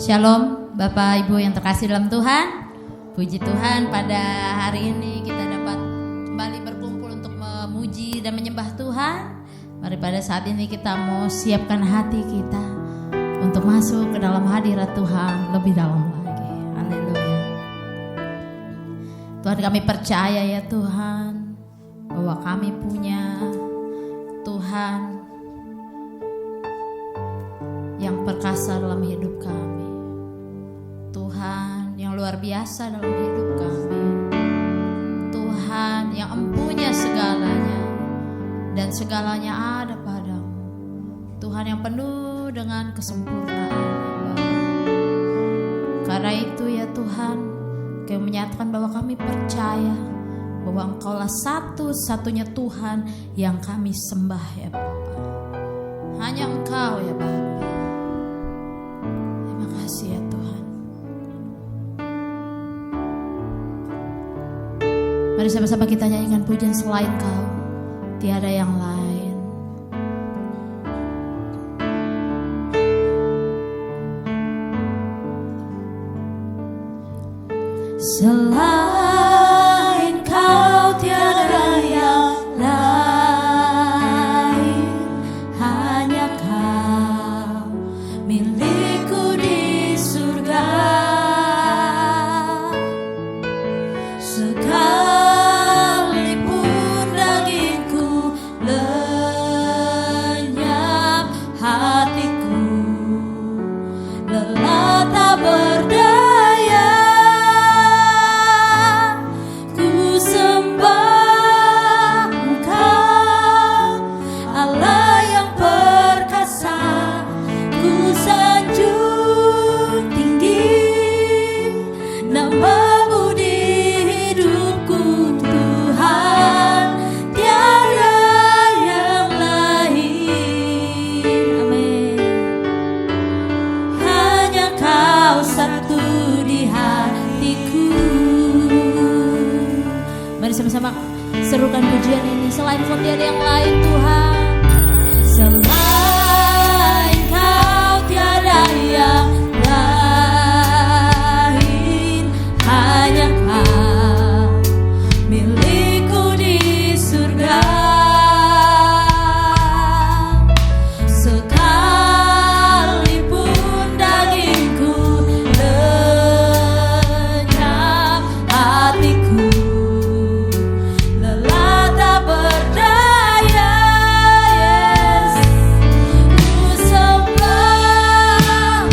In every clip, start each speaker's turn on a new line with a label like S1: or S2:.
S1: Shalom Bapak Ibu yang terkasih dalam Tuhan. Puji Tuhan, pada hari ini kita dapat kembali berkumpul untuk memuji dan menyembah Tuhan. Mari pada saat ini kita mau siapkan hati kita untuk masuk ke dalam hadirat Tuhan lebih dalam lagi. Haleluya. Tuhan, kami percaya ya Tuhan, bahwa kami punya Tuhan yang perkasa dalam hidup kami, Tuhan yang luar biasa dalam hidup kami, Tuhan yang empunya segalanya dan segalanya ada padamu, Tuhan yang penuh dengan kesempurnaan. Karena itu ya Tuhan, kami menyatakan bahwa kami percaya bahwa Engkaulah satu-satunya Tuhan yang kami sembah ya Bapa. Hanya Engkau ya Bapa. Terima kasih ya Tuhan. Mari sama-sama kita nyanyikan pujian selain Kau, tiada yang lain. Selain Kau tiada yang lain, hanya Kau milikku di surga. Sekalipun dagingku lenyap, hatiku lelah tak berdaya. Sama-sama serukan pujian ini. Selain Kau tiada yang lain Tuhan. Selain Kau tiada yang lain, hanya Kau milikku di surga. Sekalipun dagingku lenyap, hatiku berdaya, yes. Ku sembah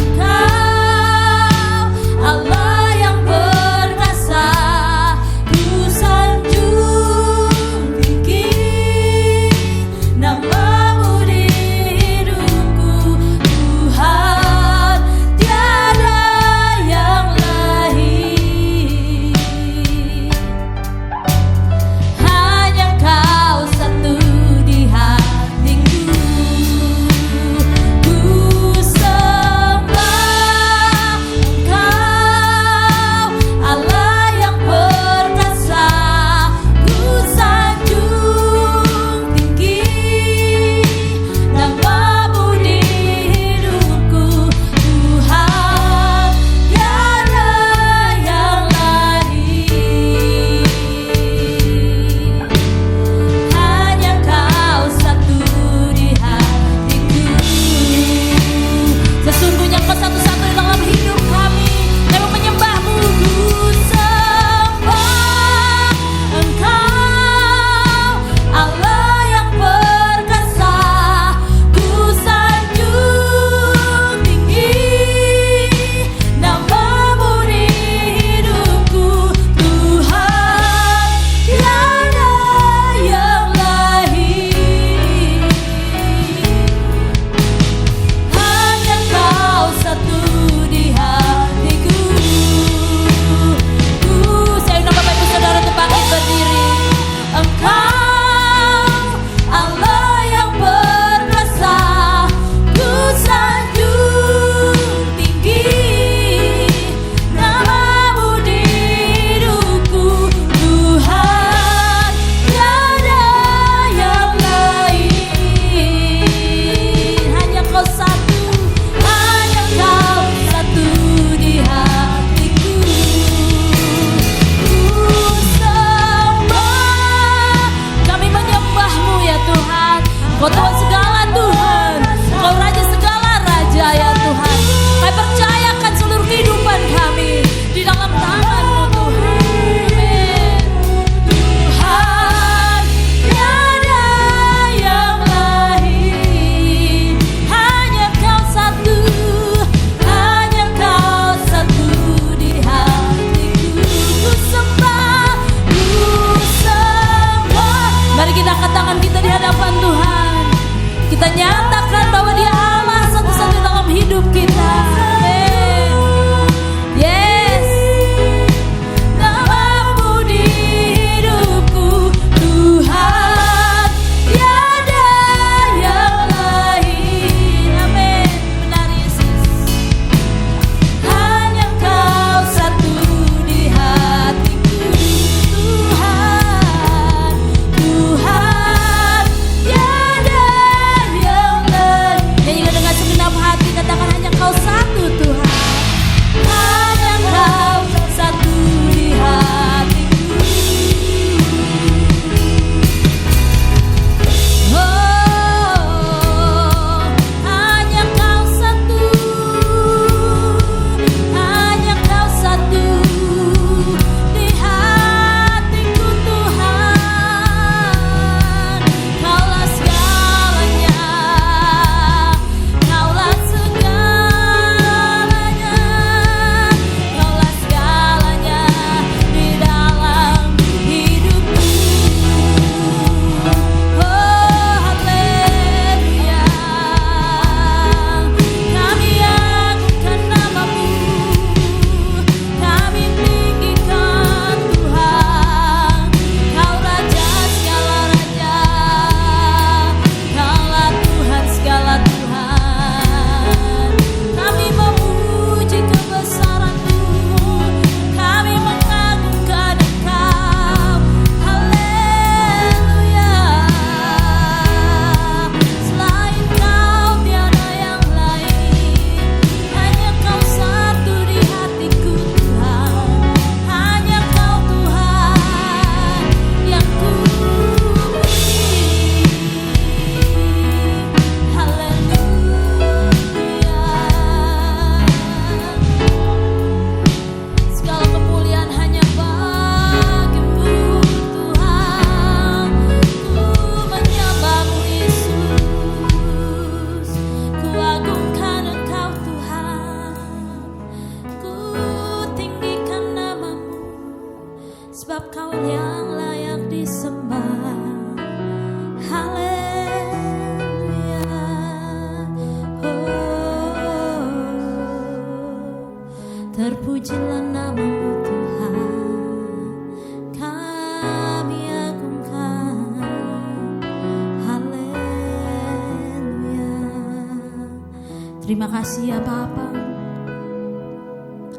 S1: Terima kasih ya Bapa,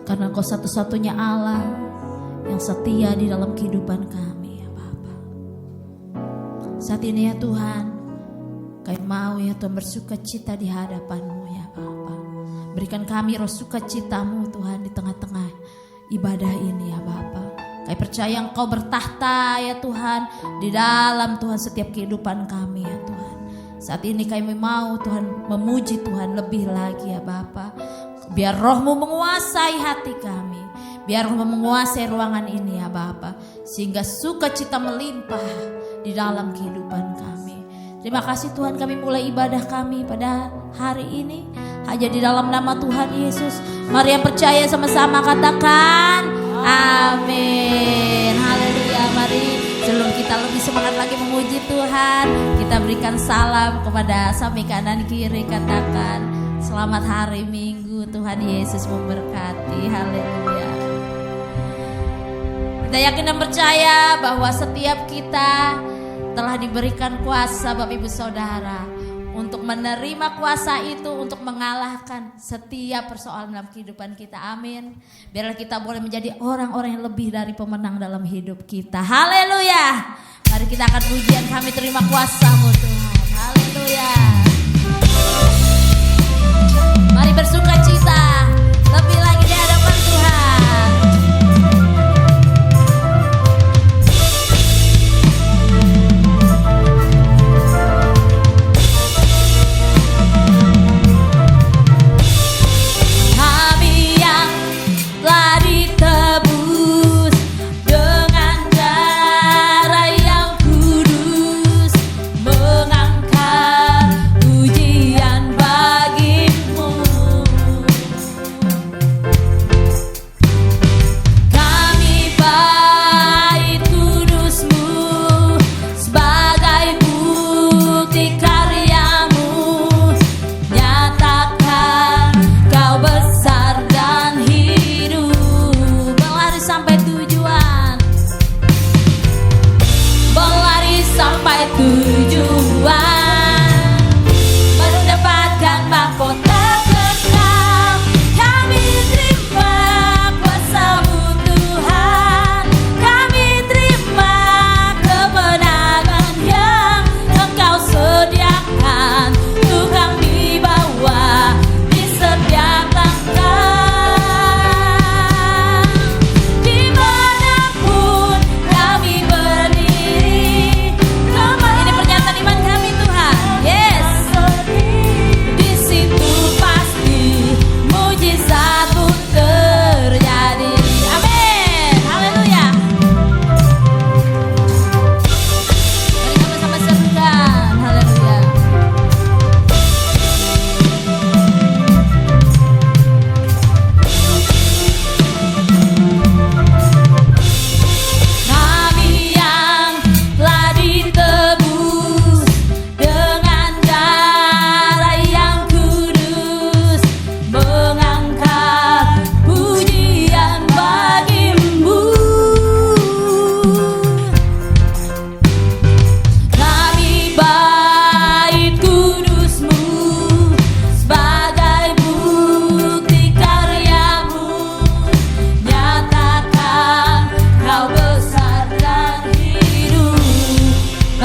S1: karena Engkau satu-satunya Allah yang setia di dalam kehidupan kami ya Bapa. Saat ini ya Tuhan, kami mau ya Tuhan bersukacita di hadapan-Mu ya Bapa. Berikan kami roh sukacita-Mu Tuhan di tengah-tengah ibadah ini ya Bapa. Kami percaya Engkau bertahta ya Tuhan di dalam Tuhan setiap kehidupan kami ya Tuhan. Saat ini kami mau Tuhan memuji Tuhan lebih lagi ya Bapa. Biar roh-Mu menguasai hati kami. Biar roh-Mu menguasai ruangan ini ya Bapa. Sehingga sukacita melimpah di dalam kehidupan kami. Terima kasih Tuhan, kami mulai ibadah kami pada hari ini hanya di dalam nama Tuhan Yesus. Mari yang percaya sama-sama katakan amin. Haleluya. Mari sebelum kita lebih semangat lagi memuji Tuhan, kita berikan salam kepada samping kanan kiri. Katakan selamat hari Minggu, Tuhan Yesus memberkati. Haleluya. Kita yakin dan percaya bahwa setiap kita telah diberikan kuasa Bapak Ibu Saudara untuk menerima kuasa itu untuk mengalahkan setiap persoalan dalam kehidupan kita. Amin. Biarlah kita boleh menjadi orang-orang yang lebih dari pemenang dalam hidup kita. Haleluya. Mari kita akan pujian, kami terima kuasa-Mu Tuhan. Haleluya. Mari bersukacita lebih lagi di hadapan Tuhan.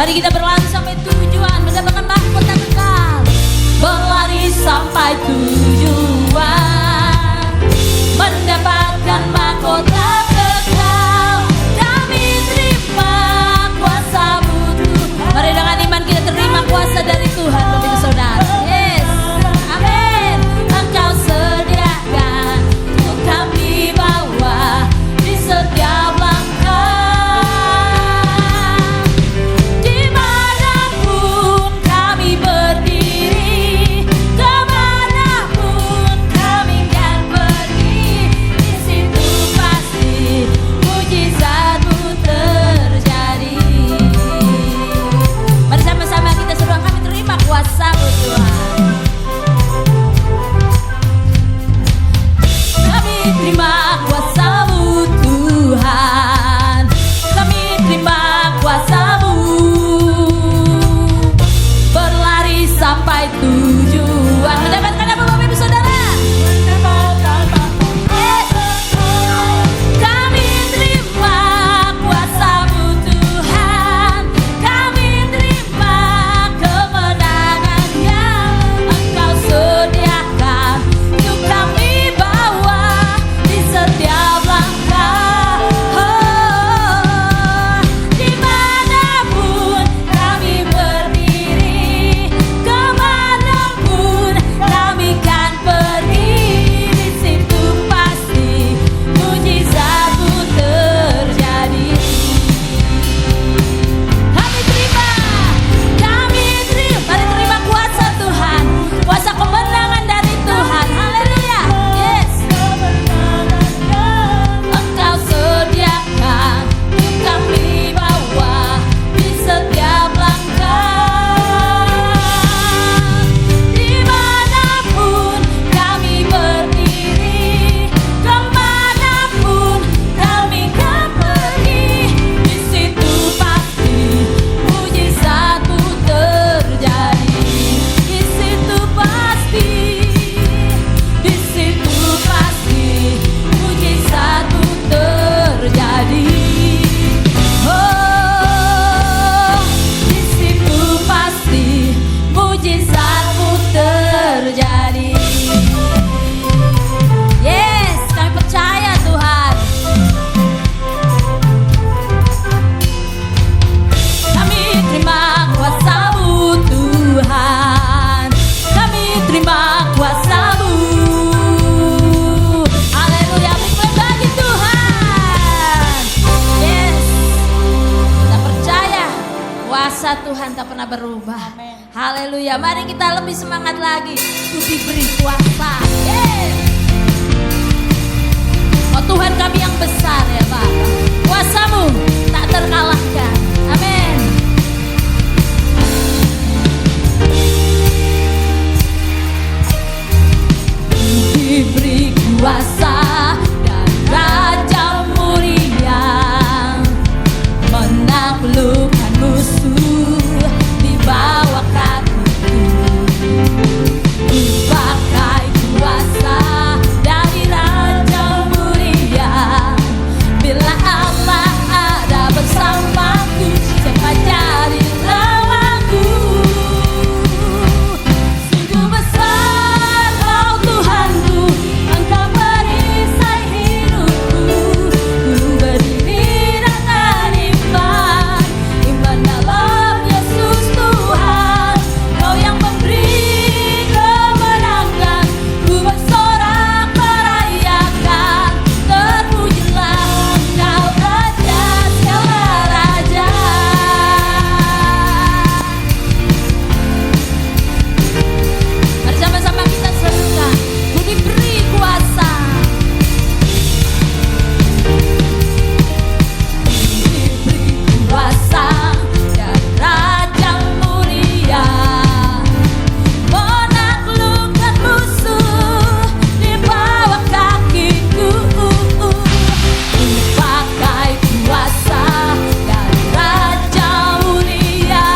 S1: Mari kita berlari sampai tujuan, mendapatkan mahkota kekal. Berlari sampai tujuan, mendapatkan mahkota kekal. Kami terima kuasa-Mu Tuhan. Mari dengan iman kita terima kuasa dari Tuhan, Bapak Ibu Saudara. Yes, amin. Engkau sediakan untuk kami bawa di setiap langkah. Di mana kuasa Tuhan tak pernah berubah. Haleluya. Mari kita lebih semangat lagi. Ku diberi kuasa. Oh Tuhan kami yang besar ya Bapa. Kuasamu tak terkalahkan. Amin. Diberi kuasa dan Raja mulia, menaklukkan musuh di bawah kakiku. Pakai kuasa dari Raja mulia, bila Allah ada bersamaku, siapa jadi lawanku? Sungguh besar Kau Tuhanku, Engkau perisai hidupku. Ku berdiri dengan iman, iman dalam Yesus Tuhan. Kau yang memberi kemenangan, ku bersorak merayakan. Terpujilah Engkau Raja segala raja. Mari sama-sama kita serukan. Ku diberi kuasa. Diberi kuasa dan Raja mulia, menaklukkan musuh di bawah kakiku. Pakai kuasa dan Raja mulia,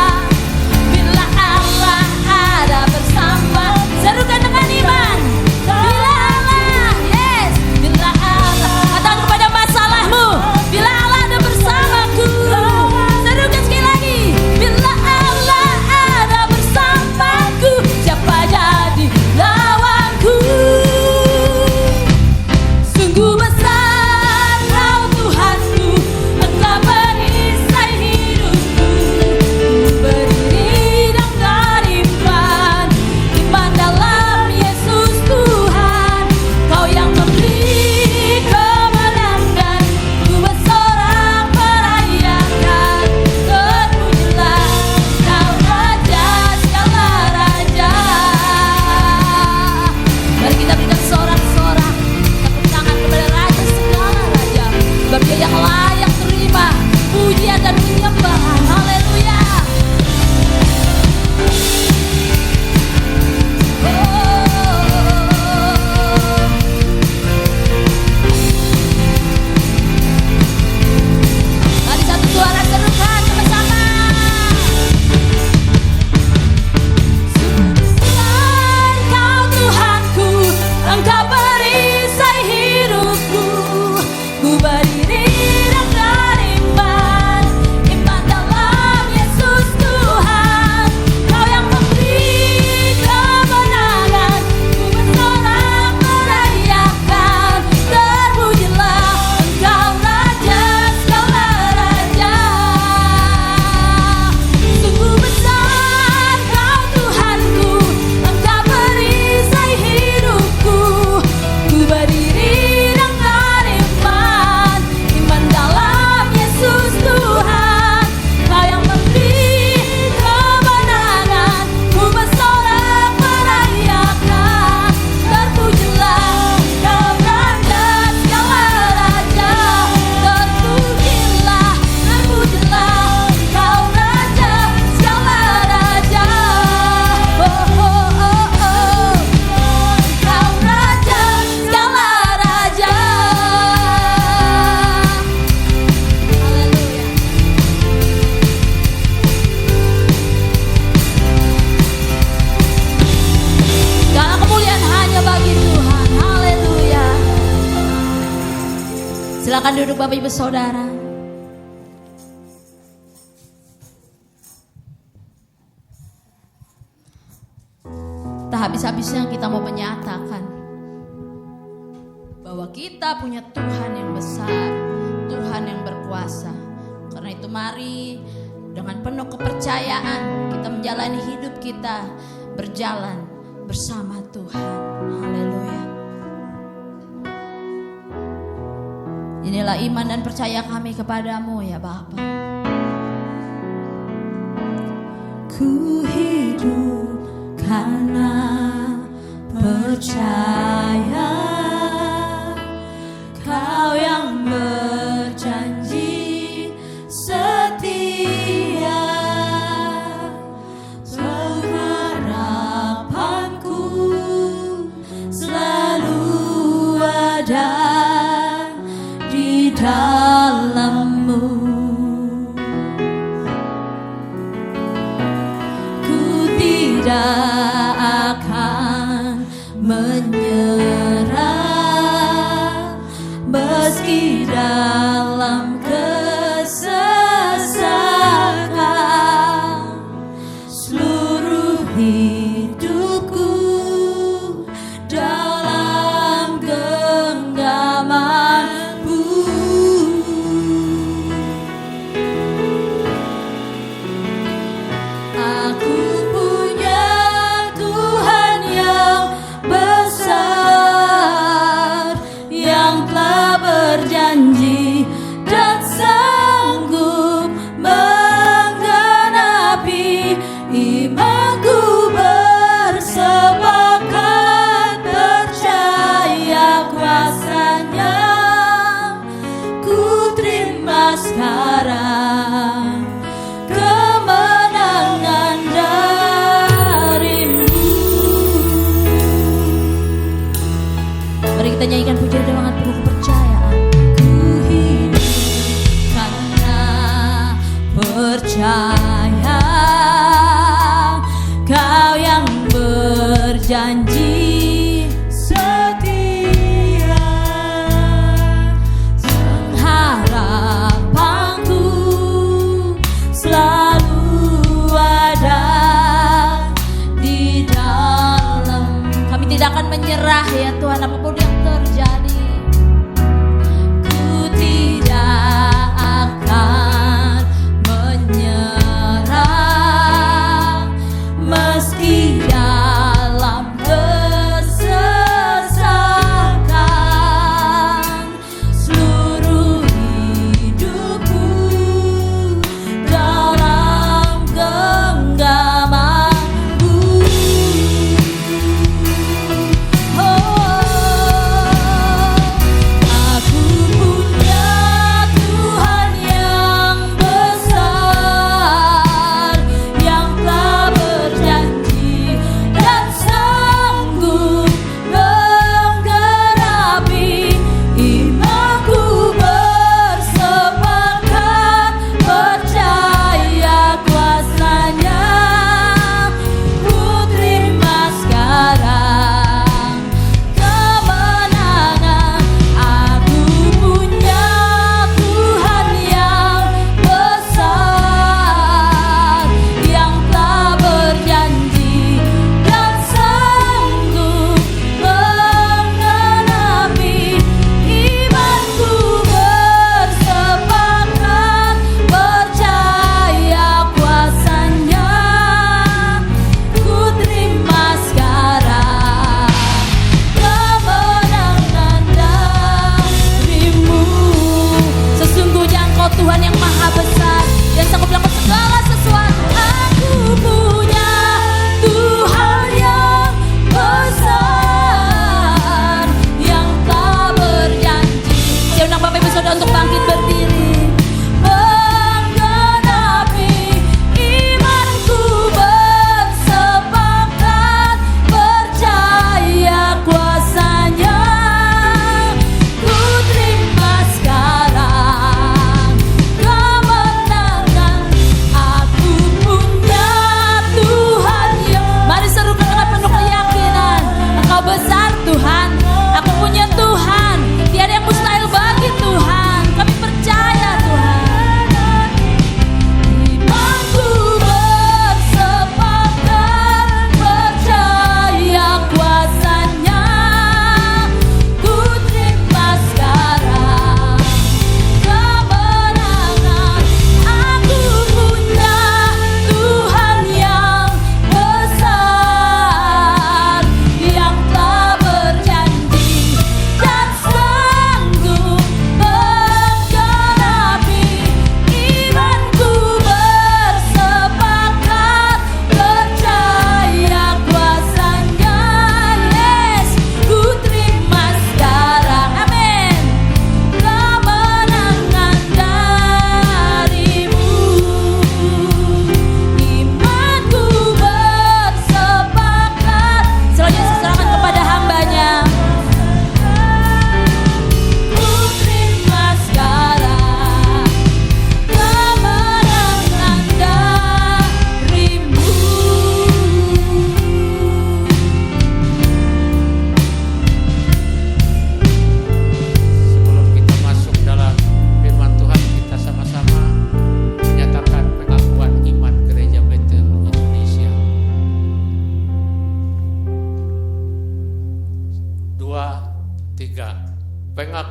S1: bila Allah ada bersama. Serukan dengan iman. Bila Allah, yes, bila Allah. Katakan kepada masalahmu, bila Allah ada bersamaku. Serukan sekali lagi. Bila Allah ada bersamaku, siapa jadi lawanku? Sungguh besar Kau Tuhanku, Engkau perisai hidupku. Ku berdiri dengan iman, iman dalam Yesus Tuhan. Kau yang memberi kemenangan, ku bersorak merayakan. Terpujilah Kau Raja segala raja. Mari kita berikan sorak-sorak tepuk tangan kepada Raja segala raja, sebab Dia yang layak terima pujian dan penyembahan. Haleluya. Mari satu suara serukan sama-sama. Besar Kau Tuhanku, Engkau perisai hidupku. Ku berdiri dengan iman, iman dalam Yesus Tuhan. Kau yang memberi kemenangan, ku bersorak merayakan. Terpujilah Engkau Raja segala raja. Sungguh besar Kau Tuhanku, Engkau perisai hidupku. Ku berdiri dengan iman, iman dalam Yesus Tuhan. Kau yang memberi kemenangan, ku bersorak merayakan. Terpujilah Kau Raja segala raja. Terpujilah Kau Raja segala raja. Oh oh oh oh, Kau Raja segala raja. Haleluya. Segala kemuliaan hanya bagi Tuhan. Haleluya. Silakan duduk Bapak Ibu Saudara. Tak habis-habisnya kita mau menyatakan bahwa kita punya Tuhan yang besar, Tuhan yang berkuasa. Karena itu mari dengan penuh kepercayaan kita menjalani hidup kita berjalan bersama Tuhan. Haleluya. Inilah iman dan percaya kami kepadamu ya Bapa. Ku hidup karena percaya Kau yang berjanji setia. Pengharapanku selalu ada di dalam-Mu. Ku tidak akan menyerah meski dalam kesesakan. Seluruh hidupku dalam genggaman-Mu. Aku punya Tuhan yang besar, yang telah berjanji dan sanggup menggenapi. Imanku bersepakat percaya kuasa-Nya. Ku terima sekarang kemenangan dari-Mu. Mari kita nyanyikan pujian dengan penuh kepercayaan. Ku hidup karena percaya Kau yang berjanji setia. Harapanku selalu ada di dalam. Kami tidak akan menyerah ya Tuhan, apapun yang terjadi. Ku tidak akan menyerah meski dalam kesesakan. Seluruh hidupku dalam genggaman-Mu. Oh,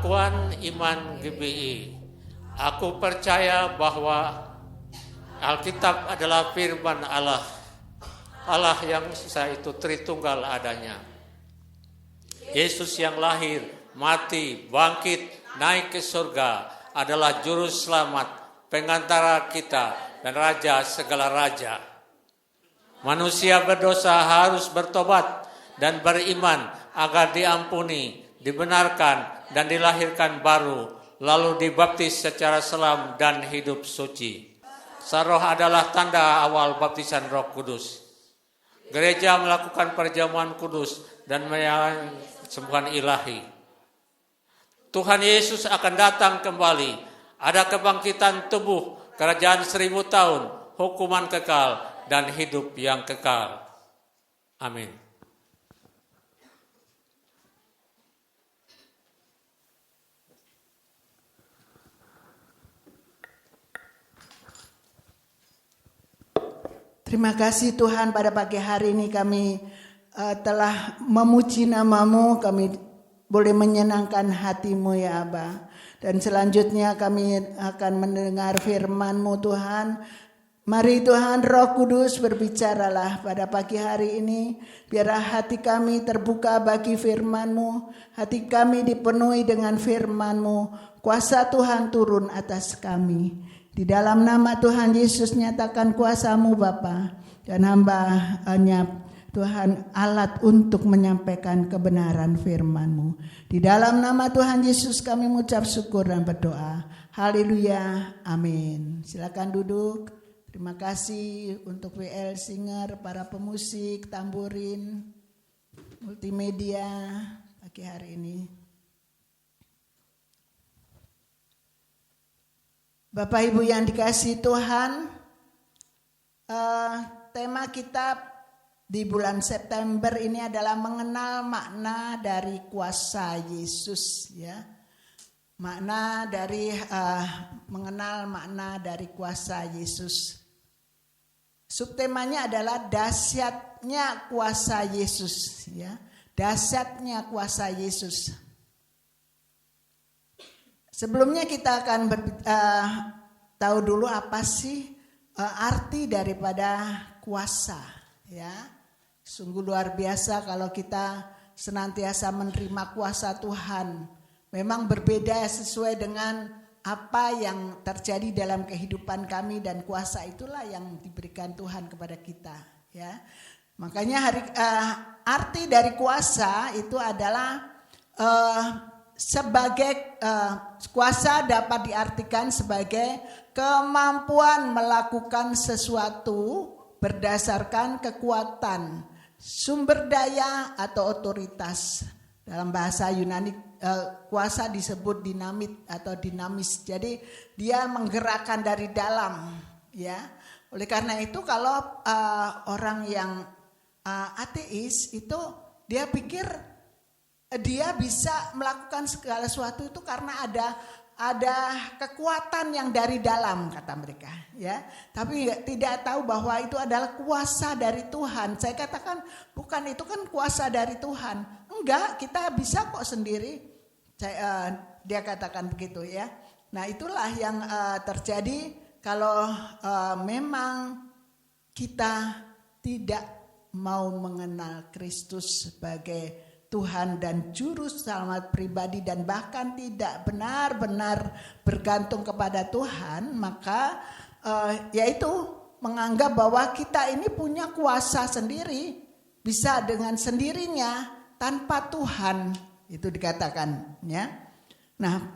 S2: Pengakuan iman GBI. Aku percaya bahwa Alkitab adalah firman Allah. Allah yang Esa itu Tritunggal adanya. Yesus yang lahir, mati, bangkit, naik ke surga adalah juru selamat, pengantara kita dan raja segala raja. Manusia berdosa harus bertobat dan beriman agar diampuni, dibenarkan dan dilahirkan baru, lalu dibaptis secara selam dan hidup suci. Saroh adalah tanda awal baptisan Roh Kudus. Gereja melakukan perjamuan kudus dan sembuhan ilahi. Tuhan Yesus akan datang kembali. Ada kebangkitan tubuh, kerajaan 1000 tahun, hukuman kekal, dan hidup yang kekal. Amin.
S3: Terima kasih Tuhan, pada pagi hari ini kami telah memuji nama-Mu, kami boleh menyenangkan hati-Mu ya Aba. Dan selanjutnya kami akan mendengar firman-Mu Tuhan. Mari Tuhan Roh Kudus berbicaralah pada pagi hari ini. Biarlah hati kami terbuka bagi firman-Mu. Hati kami dipenuhi dengan firman-Mu. Kuasa Tuhan turun atas kami. Di dalam nama Tuhan Yesus nyatakan kuasa-Mu Bapa. Dan hamba hanya Tuhan alat untuk menyampaikan kebenaran firman-Mu. Di dalam nama Tuhan Yesus kami mengucap syukur dan berdoa. Haleluya. Amin. Silakan duduk. Terima kasih untuk WL Singer, para pemusik, tamburin, multimedia pagi hari ini. Bapak Ibu yang dikasihi Tuhan, tema kita di bulan September ini adalah mengenal makna dari kuasa Yesus, ya. Makna dari mengenal makna dari kuasa Yesus. Subtemanya adalah dahsyatnya kuasa Yesus, ya. Dahsyatnya kuasa Yesus. Sebelumnya kita akan tahu dulu apa sih arti daripada kuasa, ya. Sungguh luar biasa kalau kita senantiasa menerima kuasa Tuhan. Memang berbeda sesuai dengan apa yang terjadi dalam kehidupan kami, dan kuasa itulah yang diberikan Tuhan kepada kita, ya. Makanya arti dari kuasa itu adalah sebagai kuasa dapat diartikan sebagai kemampuan melakukan sesuatu berdasarkan kekuatan, sumber daya atau otoritas. Dalam bahasa Yunani kuasa disebut dinamit atau dinamis. Jadi dia menggerakkan dari dalam, ya. Oleh karena itu kalau orang yang ateis itu dia pikir dia bisa melakukan segala sesuatu itu karena ada kekuatan yang dari dalam, kata mereka, ya. Tapi tidak tahu bahwa itu adalah kuasa dari Tuhan. Saya katakan bukan, itu kan kuasa dari Tuhan. Enggak, kita bisa kok sendiri. Dia katakan begitu, ya. Nah, itulah yang terjadi kalau memang kita tidak mau mengenal Kristus sebagai Tuhan dan juru selamat pribadi, dan bahkan tidak benar-benar bergantung kepada Tuhan, maka yaitu menganggap bahwa kita ini punya kuasa sendiri, bisa dengan sendirinya tanpa Tuhan, itu dikatakan, ya. Nah,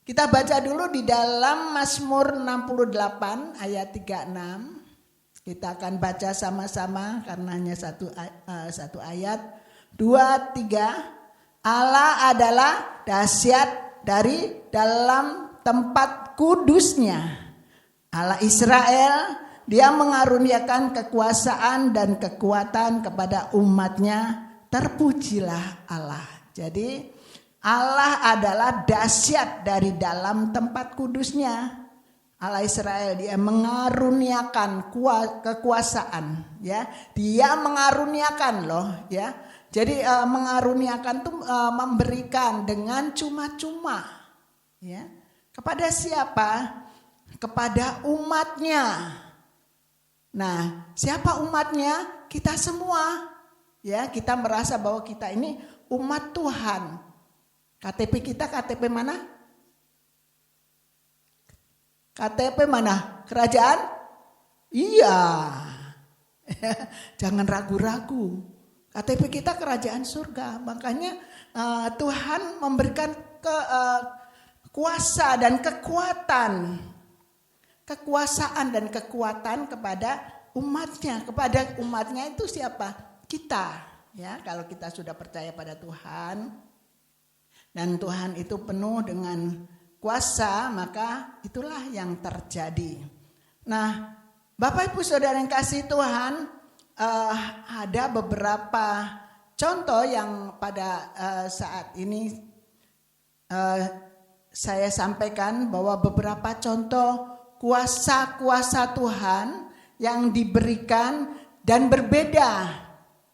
S3: kita baca dulu di dalam Mazmur 68 ayat 36. Kita akan baca sama-sama karena hanya satu ayat. 2, 3. Allah adalah dahsyat dari dalam tempat kudusnya. Allah Israel, dia mengaruniakan kekuasaan dan kekuatan kepada umatnya. Terpujilah Allah. Jadi Allah adalah dahsyat dari dalam tempat kudusnya. Allah Israel, dia mengaruniakan kekuasaan, ya. Dia mengaruniakan loh, ya. Jadi mengaruniakan tuh memberikan dengan cuma-cuma, ya. Kepada siapa? Kepada umatnya. Nah, siapa umatnya? Kita semua. Ya, kita merasa bahwa kita ini umat Tuhan. KTP kita KTP mana? KTP mana? Kerajaan? Iya. Jangan ragu-ragu. KTP kita kerajaan surga. Makanya Tuhan memberikan kuasa dan kekuatan. Kekuasaan dan kekuatan kepada umatnya. Kepada umatnya itu siapa? Kita. Ya, kalau kita sudah percaya pada Tuhan. Dan Tuhan itu penuh dengan kuasa, maka itulah yang terjadi. Nah, Bapak Ibu Saudara yang kasih Tuhan, ada beberapa contoh yang pada saat ini saya sampaikan bahwa beberapa contoh kuasa-kuasa Tuhan yang diberikan dan berbeda,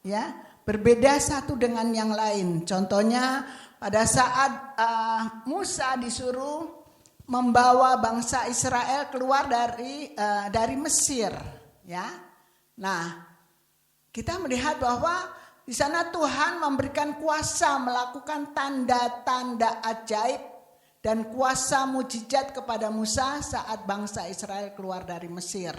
S3: ya, berbeda satu dengan yang lain. Contohnya pada saat Musa disuruh membawa bangsa Israel keluar dari Mesir, ya. Nah, kita melihat bahwa di sana Tuhan memberikan kuasa melakukan tanda-tanda ajaib dan kuasa mujizat kepada Musa saat bangsa Israel keluar dari Mesir.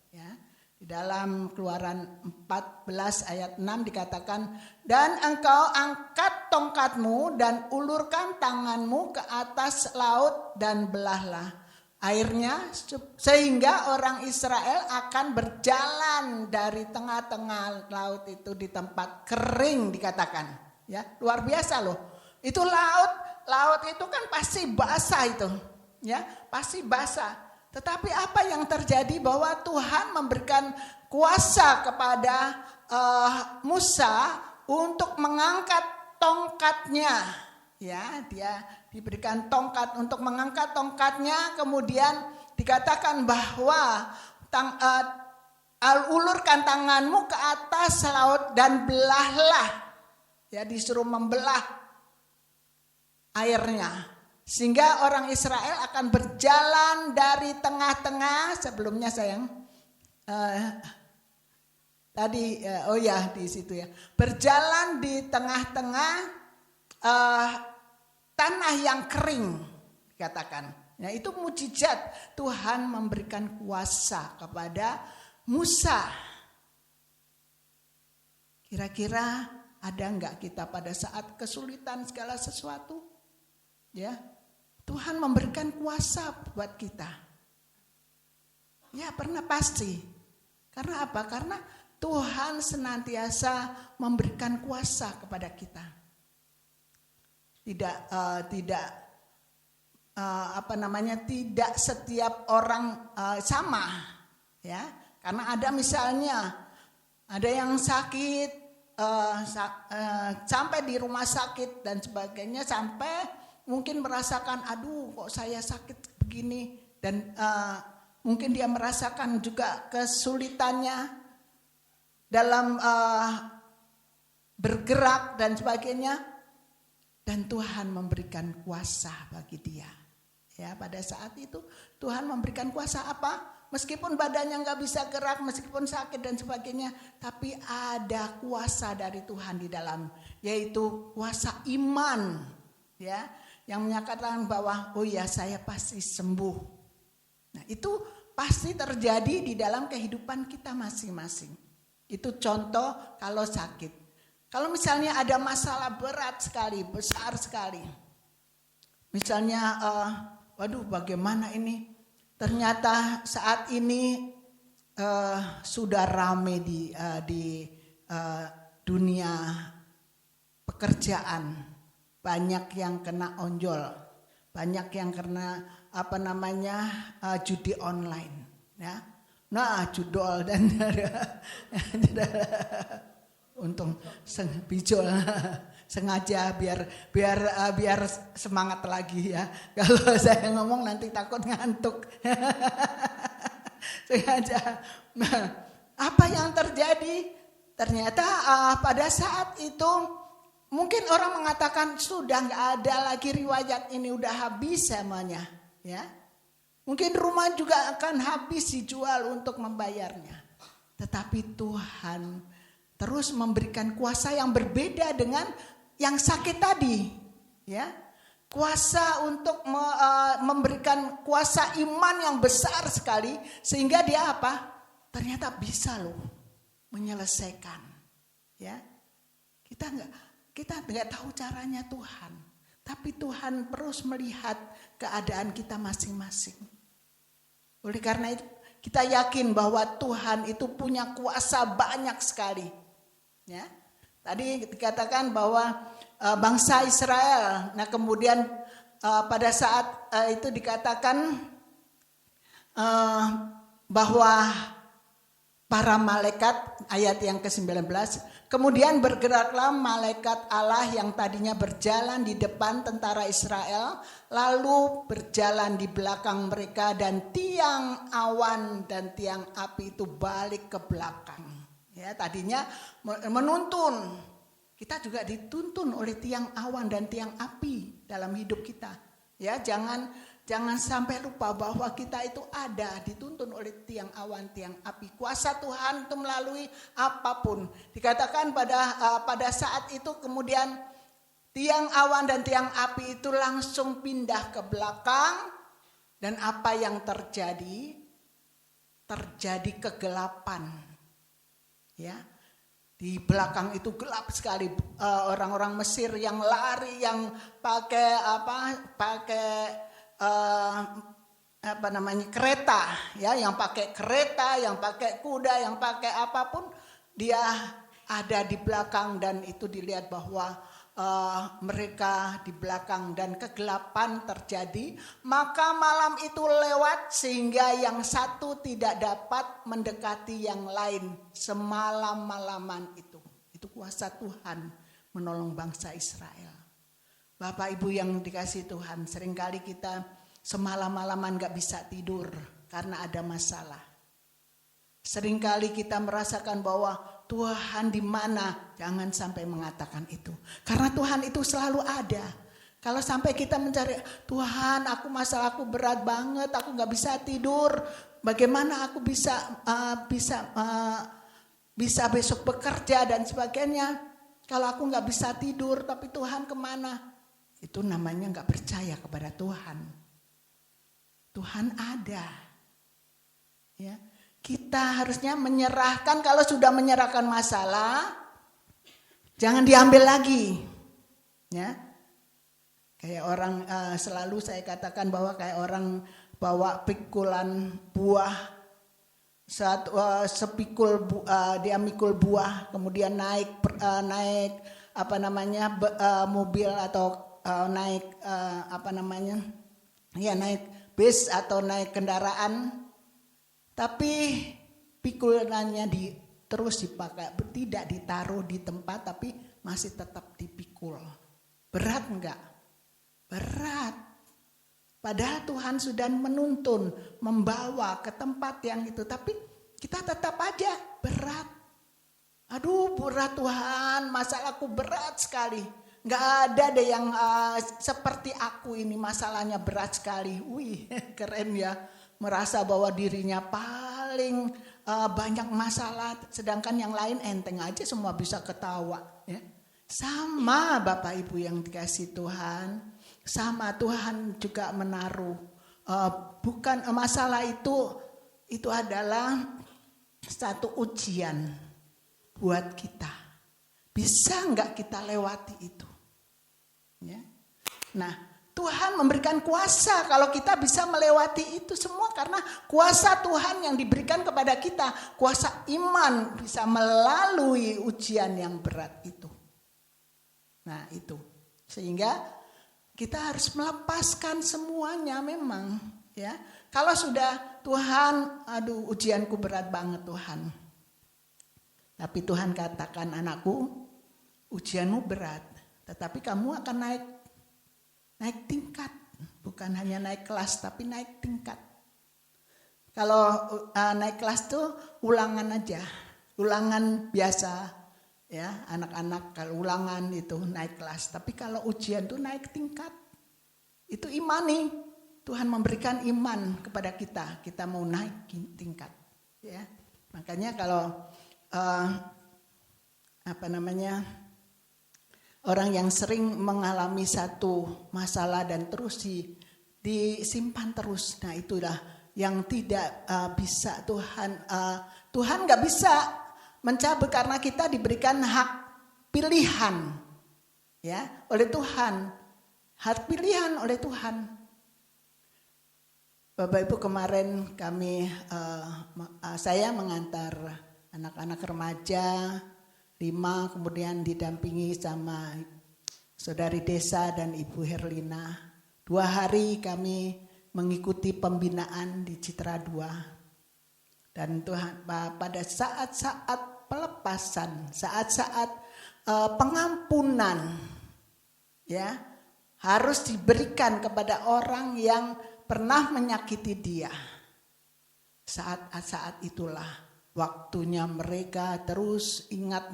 S3: Ya. Di dalam Keluaran 14 ayat 6 dikatakan, dan engkau angkat tongkatmu dan ulurkan tanganmu ke atas laut dan belahlah airnya, sehingga orang Israel akan berjalan dari tengah-tengah laut itu di tempat kering, dikatakan. Ya, luar biasa loh. Itu laut itu kan pasti basah itu, ya, pasti basah. Tetapi apa yang terjadi bahwa Tuhan memberikan kuasa kepada Musa untuk mengangkat tongkatnya, ya, dia diberikan tongkat untuk mengangkat tongkatnya, kemudian dikatakan bahwa ulurkan tanganmu ke atas laut dan belahlah, ya, disuruh membelah airnya. Sehingga orang Israel akan berjalan dari tengah-tengah, sebelumnya sayang, di situ ya, berjalan di tengah-tengah tanah yang kering, dikatakan. Nah, itu mujizat Tuhan memberikan kuasa kepada Musa. Kira-kira ada enggak kita pada saat kesulitan segala sesuatu? Ya, Tuhan memberikan kuasa buat kita. Ya, pernah pasti. Karena apa? Karena Tuhan senantiasa memberikan kuasa kepada kita. Tidak setiap orang sama, ya. Karena ada misalnya ada yang sakit sampai di rumah sakit dan sebagainya, sampai mungkin merasakan, aduh kok saya sakit begini, dan mungkin dia merasakan juga kesulitannya dalam bergerak dan sebagainya. Dan Tuhan memberikan kuasa bagi dia. Ya, pada saat itu Tuhan memberikan kuasa apa? Meskipun badannya nggak bisa gerak, meskipun sakit dan sebagainya, tapi ada kuasa dari Tuhan di dalam, yaitu kuasa iman, ya, yang menyatakan bahwa oh ya, saya pasti sembuh. Nah, itu pasti terjadi di dalam kehidupan kita masing-masing. Itu contoh kalau sakit. Kalau misalnya ada masalah berat sekali, besar sekali. Misalnya, waduh bagaimana ini? Ternyata saat ini sudah ramai di dunia pekerjaan. Banyak yang kena onjol. Banyak yang kena judi online. Ya. Nah, judol dan untung bijol sengaja biar semangat lagi ya. Kalau saya ngomong nanti takut ngantuk. Sengaja. Nah, apa yang terjadi? ternyata pada saat itu mungkin orang mengatakan sudah nggak ada lagi riwayat ini, udah habis semuanya, ya. Mungkin rumah juga akan habis dijual untuk membayarnya. Tetapi Tuhan terus memberikan kuasa yang berbeda dengan yang sakit tadi, ya. Kuasa untuk memberikan kuasa iman yang besar sekali sehingga dia apa? Ternyata bisa loh menyelesaikan, ya. Kita nggak tahu caranya Tuhan, tapi Tuhan terus melihat keadaan kita masing-masing. Oleh karena itu kita yakin bahwa Tuhan itu punya kuasa banyak sekali, ya. Tadi dikatakan bahwa bangsa Israel, nah kemudian pada saat itu dikatakan bahwa para malaikat, ayat yang ke-19, kemudian bergeraklah malaikat Allah yang tadinya berjalan di depan tentara Israel, lalu berjalan di belakang mereka, dan tiang awan dan tiang api itu balik ke belakang. Ya, tadinya menuntun. Kita juga dituntun oleh tiang awan dan tiang api dalam hidup kita. Ya, jangan sampai lupa bahwa kita itu ada dituntun oleh tiang awan, tiang api. Kuasa Tuhan itu melalui apapun. Dikatakan pada saat itu kemudian tiang awan dan tiang api itu langsung pindah ke belakang, dan apa yang terjadi? Terjadi kegelapan. Ya. Di belakang itu gelap sekali, orang-orang Mesir yang lari, yang pakai kereta, ya, yang pakai kereta, yang pakai kuda, yang pakai apapun, dia ada di belakang, dan itu dilihat bahwa mereka di belakang dan kegelapan terjadi. Maka malam itu lewat sehingga yang satu tidak dapat mendekati yang lain semalam-malaman itu. Itu kuasa Tuhan menolong bangsa Israel. Bapak Ibu yang dikasihi Tuhan, seringkali kita semalam-malaman gak bisa tidur karena ada masalah. Seringkali kita merasakan bahwa Tuhan di mana? Jangan sampai mengatakan itu. Karena Tuhan itu selalu ada. Kalau sampai kita mencari, Tuhan, masalahku berat banget, aku gak bisa tidur. Bagaimana aku bisa besok bekerja dan sebagainya. Kalau aku gak bisa tidur, tapi Tuhan kemana? Itu namanya gak percaya kepada Tuhan. Tuhan ada. Ya. Kita harusnya menyerahkan, kalau sudah menyerahkan masalah, jangan diambil lagi. Ya. Kayak orang, selalu saya katakan bahwa kayak orang bawa pikulan buah, dia mikul buah, kemudian naik mobil atau naik naik bis atau naik kendaraan. Tapi pikulannya terus dipakai, tidak ditaruh di tempat, tapi masih tetap dipikul. Berat enggak? Berat. Padahal Tuhan sudah menuntun, membawa ke tempat yang itu, tapi kita tetap aja berat. Aduh, berat Tuhan, masalahku berat sekali. Enggak ada deh yang seperti aku ini, masalahnya berat sekali. Wih, keren ya. Merasa bahwa dirinya paling banyak masalah, sedangkan yang lain enteng aja, semua bisa ketawa. Ya. Sama Bapak Ibu yang dikasih Tuhan, sama Tuhan juga menaruh. Bukan masalah itu adalah satu ujian buat kita. Bisa nggak kita lewati itu? Ya. Nah, Tuhan memberikan kuasa kalau kita bisa melewati itu semua, karena kuasa Tuhan yang diberikan kepada kita, kuasa iman bisa melalui ujian yang berat itu. Nah itu, sehingga kita harus melepaskan semuanya memang, ya. Kalau sudah Tuhan, aduh ujianku berat banget Tuhan. Tapi Tuhan katakan, anakku, ujianmu berat, tetapi kamu akan naik tingkat, bukan hanya naik kelas, tapi naik tingkat. Kalau naik kelas tuh ulangan aja, Ulangan biasa, ya anak-anak kalau ulangan itu naik kelas. Tapi kalau ujian itu naik tingkat. Itu imani. Tuhan memberikan iman kepada kita. Kita mau naik tingkat. Ya, makanya kalau orang yang sering mengalami satu masalah dan terus disimpan terus. Nah itulah yang tidak bisa Tuhan nggak bisa mencabut karena kita diberikan hak pilihan ya oleh Tuhan, hak pilihan oleh Tuhan. Bapak Ibu, kemarin saya mengantar anak-anak remaja 5, kemudian didampingi sama saudari Desa dan Ibu Herlina. 2 hari kami mengikuti pembinaan di Citra 2. Dan Tuhan pada saat-saat pelepasan, saat-saat pengampunan ya harus diberikan kepada orang yang pernah menyakiti dia. Saat-saat itulah waktunya mereka terus ingat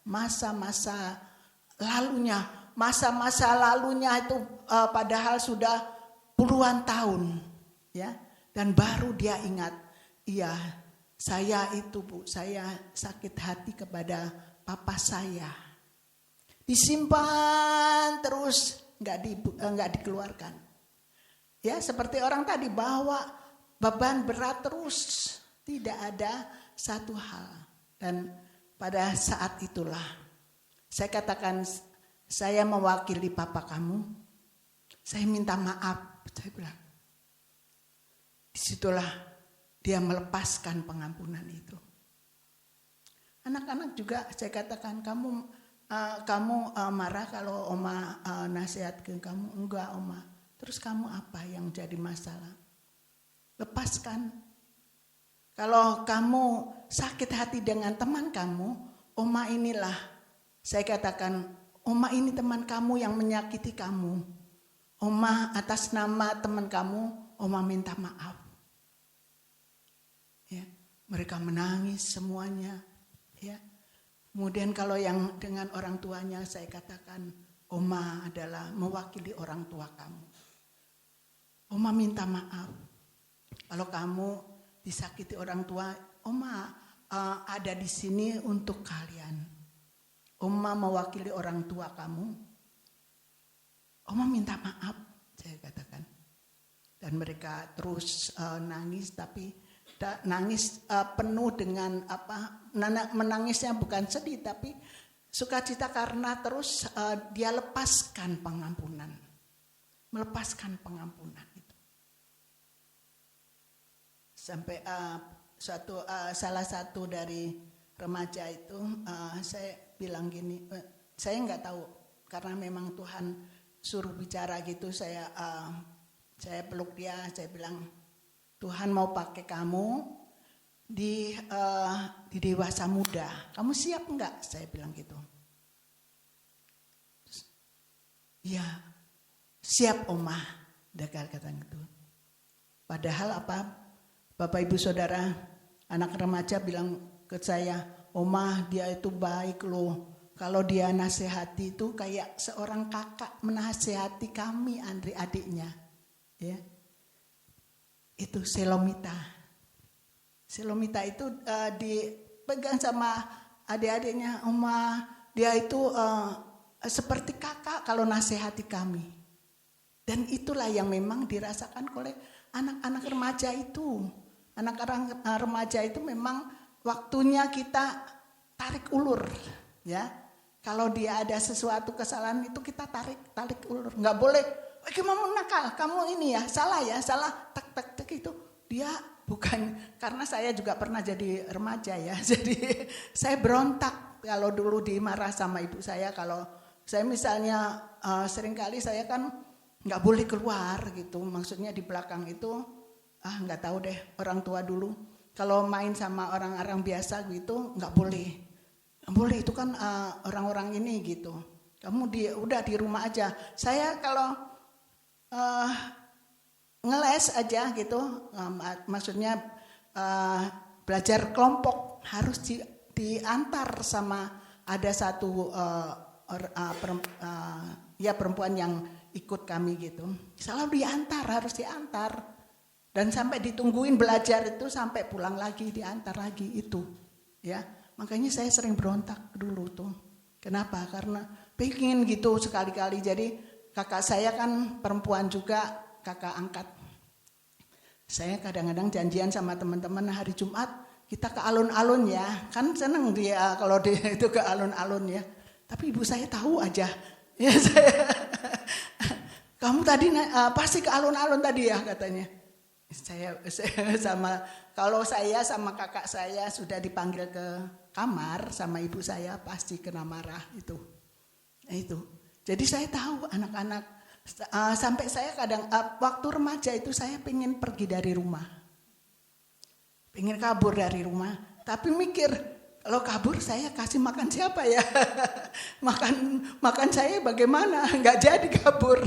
S3: masa-masa lalunya. Masa-masa lalunya itu padahal sudah puluhan tahun ya, dan baru dia ingat, iya saya itu Bu, saya sakit hati kepada papa saya. Disimpan terus, nggak dikeluarkan. Ya seperti orang tadi bawa beban berat terus, tidak ada satu hal. Dan pada saat itulah saya katakan, saya mewakili papa kamu, saya minta maaf, saya bilang. Disitulah dia melepaskan pengampunan itu. Anak-anak juga saya katakan, kamu marah kalau Oma nasihat ke kamu? Enggak Oma. Terus kamu apa yang jadi masalah? Lepaskan. Kalau kamu sakit hati dengan teman kamu, Oma inilah, saya katakan, Oma ini teman kamu yang menyakiti kamu. Oma atas nama teman kamu, Oma minta maaf. Ya, mereka menangis semuanya. Ya. Kemudian kalau yang dengan orang tuanya, saya katakan, Oma adalah mewakili orang tua kamu. Oma minta maaf. Kalau kamu disakiti orang tua, Oma ada di sini untuk kalian. Oma mewakili orang tua kamu. Oma minta maaf, saya katakan. Dan mereka terus nangis, tapi nangis penuh dengan menangisnya bukan sedih, tapi sukacita karena terus dia lepaskan pengampunan. Melepaskan pengampunan itu. Sampai salah satu dari remaja itu saya bilang gini, saya nggak tahu karena memang Tuhan suruh bicara gitu, saya peluk dia, saya bilang Tuhan mau pakai kamu di dewasa muda, kamu siap nggak? Saya bilang gitu. Ya siap Oma, dia kata gitu. Padahal Bapak Ibu Saudara, anak remaja bilang ke saya, Oma dia itu baik loh. Kalau dia nasihati itu kayak seorang kakak menasihati kami adiknya. Ya. Itu Selomita. Selomita itu dipegang sama adik-adiknya. Oma dia itu seperti kakak kalau nasihati kami. Dan itulah yang memang dirasakan oleh anak-anak remaja itu. Anak-anak remaja itu memang waktunya kita tarik ulur, ya. Kalau dia ada sesuatu kesalahan itu kita tarik ulur. Nggak boleh, kamu nakal, kamu ini ya, salah tek itu. Dia bukan, karena saya juga pernah jadi remaja ya. Jadi saya berontak kalau dulu dimarah sama ibu saya. Kalau saya misalnya seringkali saya kan nggak boleh keluar gitu. Maksudnya di belakang itu, nggak tahu deh orang tua dulu. Kalau main sama orang-orang biasa gitu nggak boleh. Boleh itu kan orang-orang ini gitu. Kamu udah di rumah aja. Saya kalau ngeles aja gitu, maksudnya belajar kelompok harus diantar sama ada satu perempuan yang ikut kami gitu. Selalu harus diantar. Dan sampai ditungguin belajar itu sampai pulang lagi, diantar lagi itu. Ya, makanya saya sering berontak dulu tuh. Kenapa? Karena pengen gitu sekali-kali. Jadi kakak saya kan perempuan juga, kakak angkat. Saya kadang-kadang janjian sama teman-teman hari Jumat kita ke alun-alun ya. Kan seneng dia kalau dia itu ke alun-alun ya. Tapi ibu saya tahu aja. Ya saya, kamu tadi pasti ke alun-alun tadi ya katanya. Saya kalau saya sama kakak saya sudah dipanggil ke kamar sama ibu saya pasti kena marah itu. Nah, itu. Jadi saya tahu anak-anak sampai saya kadang waktu remaja itu saya pengen pergi dari rumah. Pengen kabur dari rumah, tapi mikir kalau kabur saya kasih makan siapa ya? makan saya bagaimana? Enggak jadi kabur.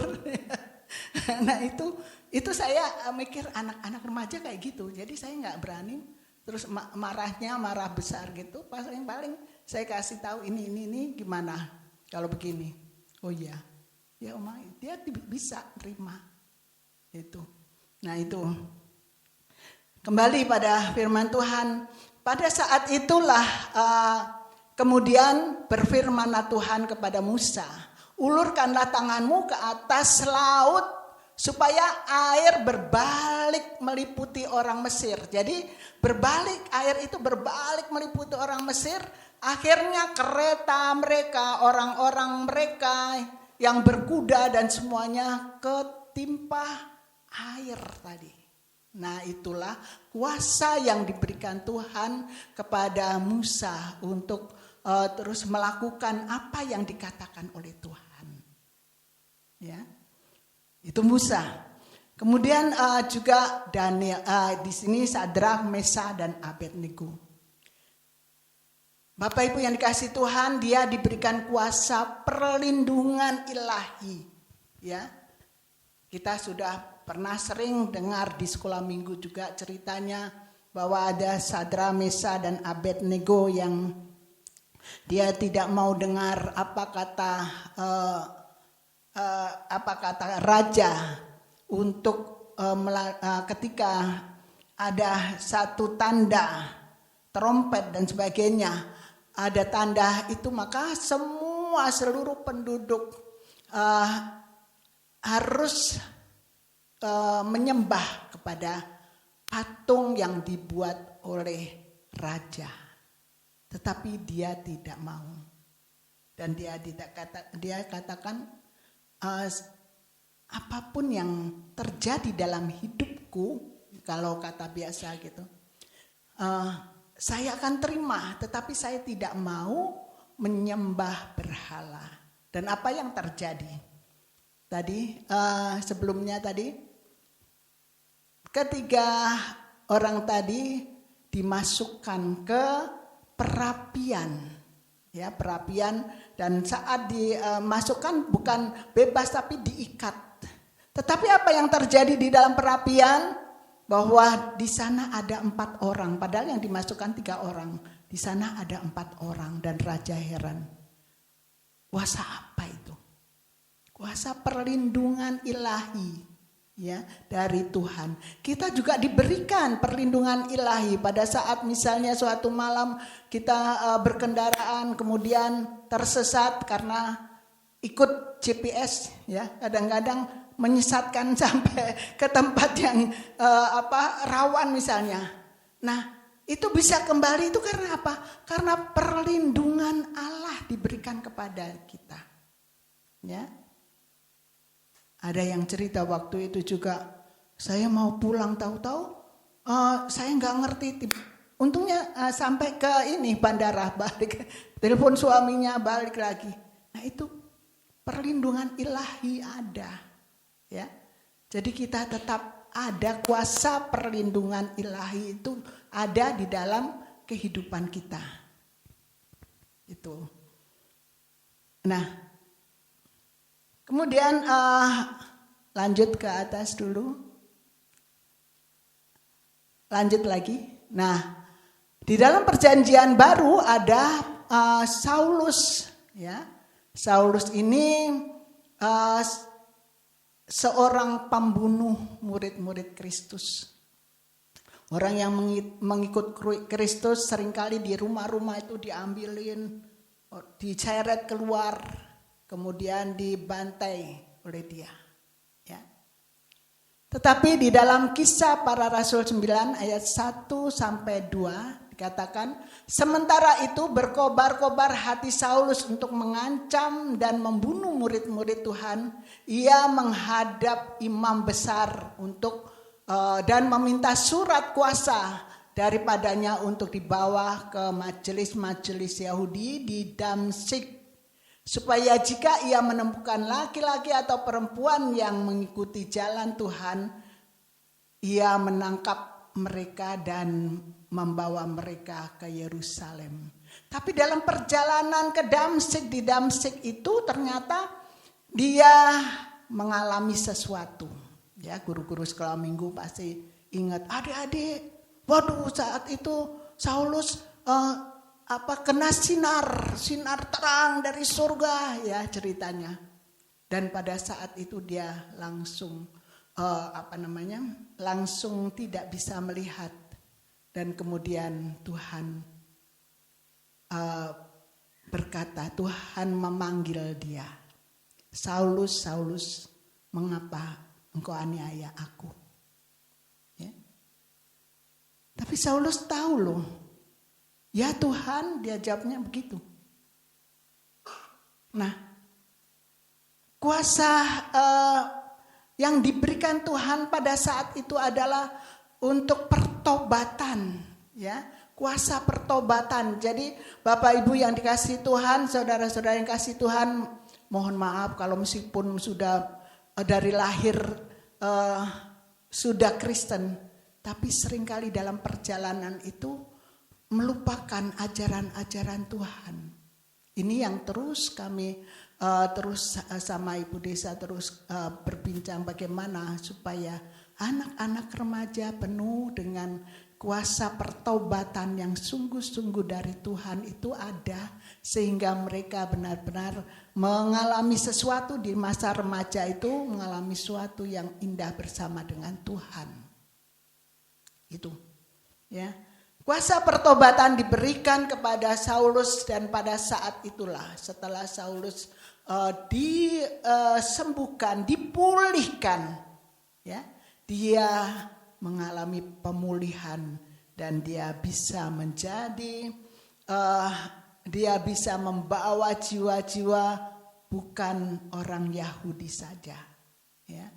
S3: Nah, itu saya mikir anak-anak remaja kayak gitu. Jadi saya enggak berani. Terus marah besar gitu. Paling saya kasih tahu ini gimana kalau begini. Oh iya. Ya Oma, dia bisa terima itu. Nah itu. Kembali pada firman Tuhan. Pada saat itulah kemudian berfirmanlah Tuhan kepada Musa. Ulurkanlah tanganmu ke atas laut supaya air berbalik meliputi orang Mesir. Jadi air itu berbalik meliputi orang Mesir. Akhirnya kereta mereka, orang-orang mereka yang berkuda dan semuanya ketimpa air tadi. Nah itulah kuasa yang diberikan Tuhan kepada Musa untuk terus melakukan apa yang dikatakan oleh Tuhan. Ya, itu Musa. Kemudian juga Daniel, di sini Sadrak, Mesah dan Abednego. Bapak Ibu yang dikasihi Tuhan, dia diberikan kuasa perlindungan ilahi. Ya, kita sudah pernah sering dengar di sekolah minggu juga ceritanya bahwa ada Sadrak, Mesah dan Abednego yang dia tidak mau dengar apa kata raja untuk ketika ada satu tanda trompet dan sebagainya. Ada tanda itu maka seluruh penduduk harus menyembah kepada patung yang dibuat oleh raja. Tetapi dia tidak mau. Dan dia katakan apapun yang terjadi dalam hidupku, kalau kata biasa gitu. Saya akan terima, tetapi saya tidak mau menyembah berhala. Dan apa yang terjadi? Tadi, sebelumnya tadi, ketiga orang tadi dimasukkan ke perapian. Ya, perapian, dan saat dimasukkan bukan bebas tapi diikat. Tetapi apa yang terjadi di dalam perapian? Bahwa di sana ada 4 orang, padahal yang dimasukkan 3 orang. Di sana ada 4 orang dan raja heran. Kuasa apa itu? Kuasa perlindungan ilahi ya dari Tuhan. Kita juga diberikan perlindungan ilahi pada saat misalnya suatu malam kita berkendaraan kemudian tersesat karena ikut GPS ya, kadang-kadang menyesatkan sampai ke tempat yang rawan misalnya. Nah, itu bisa kembali itu karena apa? Karena perlindungan Allah diberikan kepada kita. Ya. Ada yang cerita waktu itu juga, saya mau pulang tahu-tahu saya nggak ngerti. Untungnya sampai ke bandara, balik telepon suaminya balik lagi. Nah, itu perlindungan ilahi ada. Ya, jadi kita tetap ada kuasa perlindungan ilahi itu ada di dalam kehidupan kita. Itu. Nah, kemudian lanjut ke atas dulu. Lanjut lagi. Nah, Di dalam perjanjian baru ada Saulus, ya. Saulus ini seorang pembunuh murid-murid Kristus. Orang yang mengikut Kristus seringkali di rumah-rumah itu diambilin, diceret keluar, kemudian dibantai oleh dia. Ya. Tetapi di dalam Kisah Para Rasul 9 ayat 1 sampai 2 dikatakan, sementara itu berkobar-kobar hati Saulus untuk mengancam dan membunuh murid-murid Tuhan. Ia menghadap imam besar dan meminta surat kuasa daripadanya untuk dibawa ke majelis-majelis Yahudi di Damsyik, supaya jika ia menemukan laki-laki atau perempuan yang mengikuti jalan Tuhan, ia menangkap mereka dan membawa mereka ke Yerusalem. Tapi dalam perjalanan ke Damsyik, di Damsyik itu ternyata dia mengalami sesuatu. Ya, guru-guru sekolah minggu pasti ingat, adik-adik, waduh saat itu Saulus kena sinar terang dari surga, ya ceritanya. Dan pada saat itu dia langsung langsung tidak bisa melihat. Dan kemudian Tuhan berkata, Tuhan memanggil dia, Saulus, Saulus, mengapa engkau aniaya aku? Ya. Tapi Saulus tahu loh, ya Tuhan, dia jawabnya begitu. Nah, kuasa yang diberikan Tuhan pada saat itu adalah untuk pertobatan, ya, kuasa pertobatan. Jadi Bapak Ibu yang dikasihi Tuhan, saudara-saudara yang kasih Tuhan, mohon maaf kalau meskipun sudah dari lahir sudah Kristen, tapi seringkali dalam perjalanan itu melupakan ajaran-ajaran Tuhan. Ini yang terus kami terus sama Ibu Desa terus berbincang bagaimana supaya anak-anak remaja penuh dengan kuasa pertobatan yang sungguh-sungguh dari Tuhan itu ada, sehingga mereka benar-benar mengalami sesuatu di masa remaja itu, mengalami sesuatu yang indah bersama dengan Tuhan. Itu, ya. Kuasa pertobatan diberikan kepada Saulus, dan pada saat itulah setelah Saulus disembuhkan, dipulihkan, ya, dia mengalami pemulihan dan dia bisa menjadi dia bisa membawa jiwa-jiwa bukan orang Yahudi saja, ya.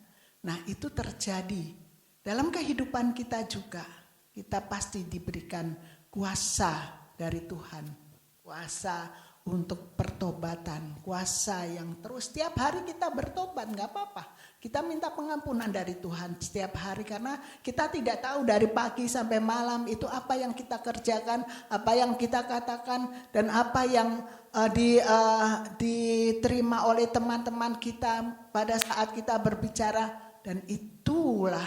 S3: Nah, itu terjadi dalam kehidupan kita juga. Kita pasti diberikan kuasa dari Tuhan, kuasa untuk pertobatan, kuasa yang terus setiap hari kita bertobat, nggak apa-apa. Kita minta pengampunan dari Tuhan setiap hari, karena kita tidak tahu dari pagi sampai malam itu apa yang kita kerjakan, apa yang kita katakan, dan apa yang diterima oleh teman-teman kita pada saat kita berbicara. Dan itulah,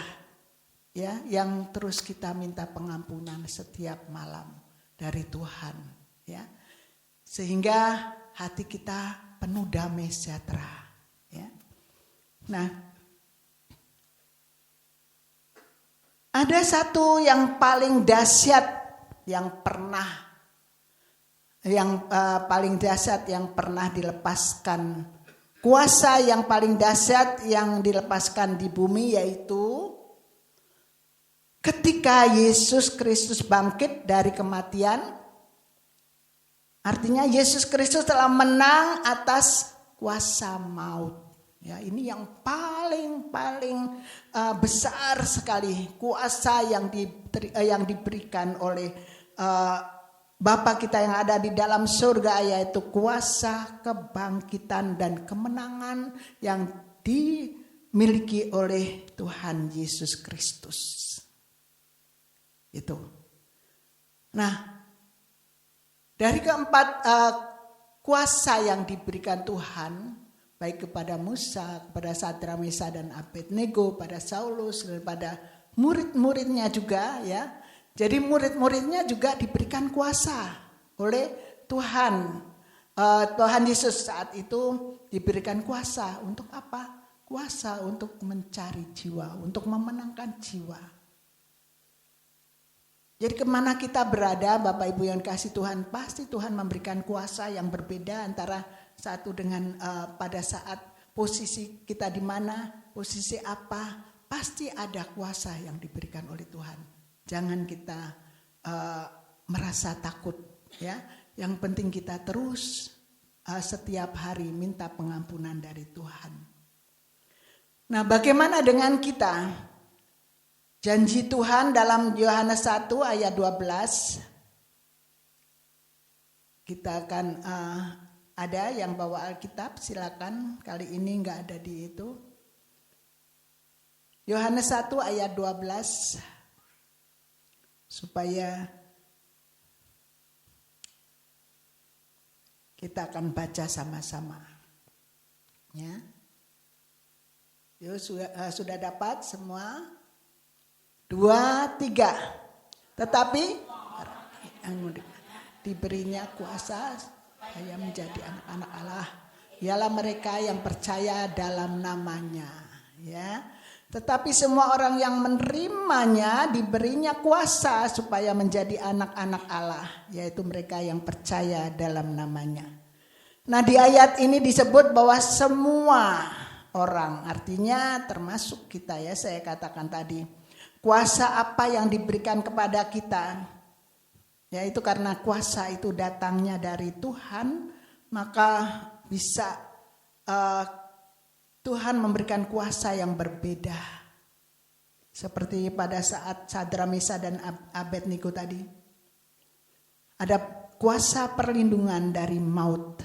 S3: ya, yang terus kita minta pengampunan setiap malam dari Tuhan, ya. Sehingga hati kita penuh damai sejahtera, ya. Nah, ada satu yang paling dahsyat yang pernah dilepaskan, kuasa yang paling dahsyat yang dilepaskan di bumi, yaitu ketika Yesus Kristus bangkit dari kematian. Artinya Yesus Kristus telah menang atas kuasa maut. Ya, ini yang paling besar sekali kuasa yang diberikan oleh Bapa kita yang ada di dalam surga, yaitu kuasa kebangkitan dan kemenangan yang dimiliki oleh Tuhan Yesus Kristus. Itu. Nah, dari keempat kuasa yang diberikan Tuhan, baik kepada Musa, kepada Sadrak, Mesak, dan Abednego, pada Saulus, dan pada murid-muridnya juga, ya, Jadi murid-muridnya juga diberikan kuasa oleh Tuhan. Tuhan Yesus saat itu diberikan kuasa untuk apa? Kuasa untuk mencari jiwa, untuk memenangkan jiwa. Jadi kemana kita berada, Bapak Ibu yang kasih Tuhan, pasti Tuhan memberikan kuasa yang berbeda antara satu dengan pada saat posisi kita di mana, posisi apa, pasti ada kuasa yang diberikan oleh Tuhan. Jangan kita merasa takut, ya. Yang penting kita terus setiap hari minta pengampunan dari Tuhan. Nah, bagaimana dengan kita? Janji Tuhan dalam Yohanes 1 ayat 12. Kita akan ada yang bawa Alkitab, silakan. Kali ini enggak ada di itu. Yohanes 1 ayat 12. Supaya kita akan baca sama-sama. Ya. Yuk, sudah dapat semua? 2, 3. Tetapi diberinya kuasa supaya menjadi anak-anak Allah. Ialah mereka yang percaya dalam namanya. Ya. Tetapi semua orang yang menerimanya diberinya kuasa supaya menjadi anak-anak Allah. Yaitu mereka yang percaya dalam namanya. Nah, di ayat ini disebut bahwa semua orang, artinya termasuk kita, ya, saya katakan tadi. Kuasa apa yang diberikan kepada kita? Yaitu karena kuasa itu datangnya dari Tuhan, maka bisa Tuhan memberikan kuasa yang berbeda. Seperti pada saat Sadra, Mesa dan Abednego tadi. Ada kuasa perlindungan dari maut.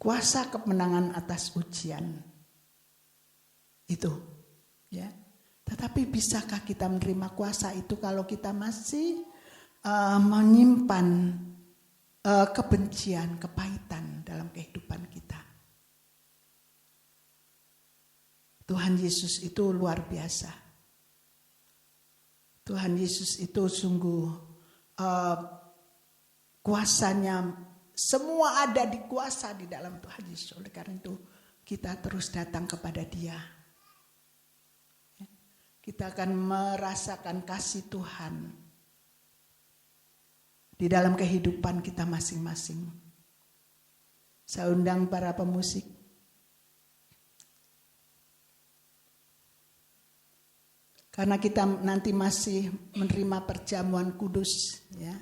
S3: Kuasa kemenangan atas ujian. Itu, ya. Tetapi bisakah kita menerima kuasa itu kalau kita masih menyimpan kebencian, kepahitan dalam kehidupan kita? Tuhan Yesus itu luar biasa. Tuhan Yesus itu sungguh kuasanya, semua ada di kuasa di dalam Tuhan Yesus. Oleh karena itu kita terus datang kepada Dia. Kita akan merasakan kasih Tuhan di dalam kehidupan kita masing-masing. Saya undang para pemusik. Karena kita nanti masih menerima perjamuan kudus, ya.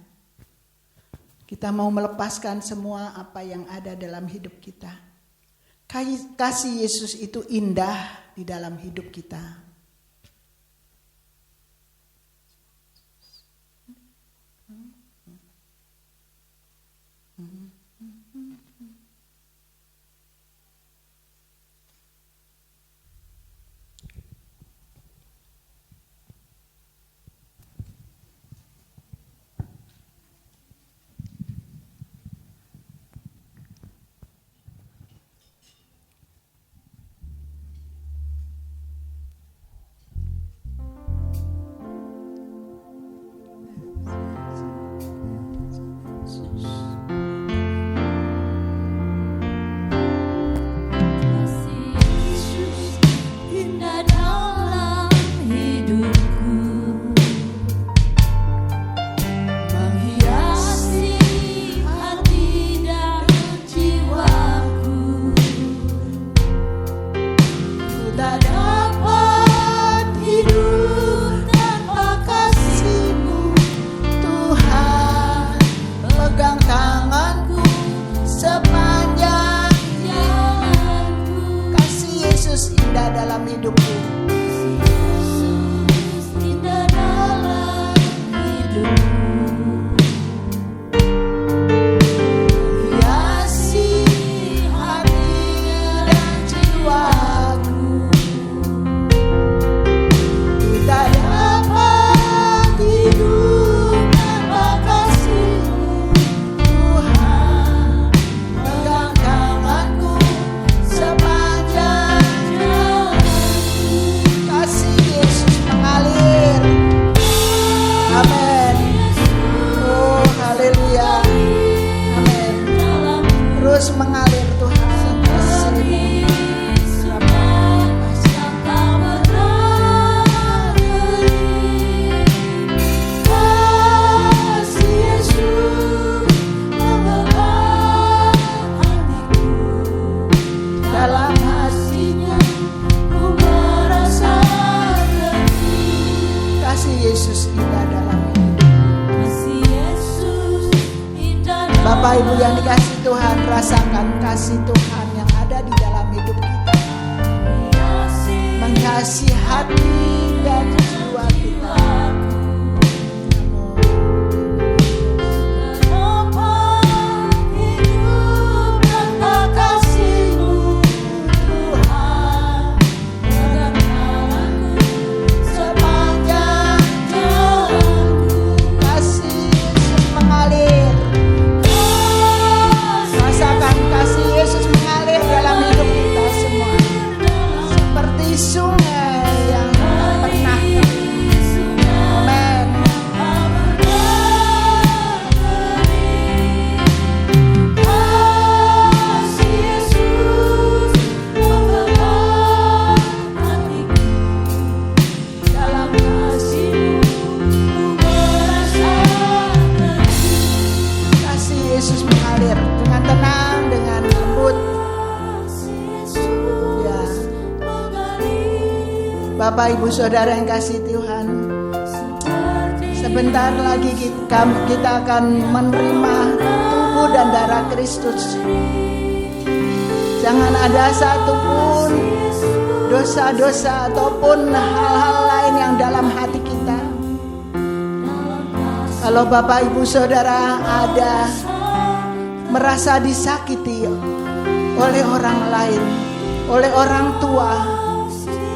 S3: Kita mau melepaskan semua apa yang ada dalam hidup kita. Kasih Yesus itu indah di dalam hidup kita. terus mengalir Tuhan. Kasih-Mu. Dalam hatinya ku merasa kasih Yesus indah dalam hidup. Bapak Ibu yang dikasih Tuhan, rasakan kasih Tuhan yang ada di dalam hidup kita, menghiasi hati dan jiwa kita. Sungai yang pernah amen. Dalam kasih-Mu merasa kasih Yesus mengalir dengan tenang, dengan lembut. Bapak Ibu Saudara yang kasih Tuhan, sebentar lagi kita akan menerima tubuh dan darah Kristus. Jangan ada satupun dosa-dosa ataupun hal-hal lain yang dalam hati kita. Kalau Bapak Ibu Saudara ada merasa disakiti oleh orang lain, oleh orang tua,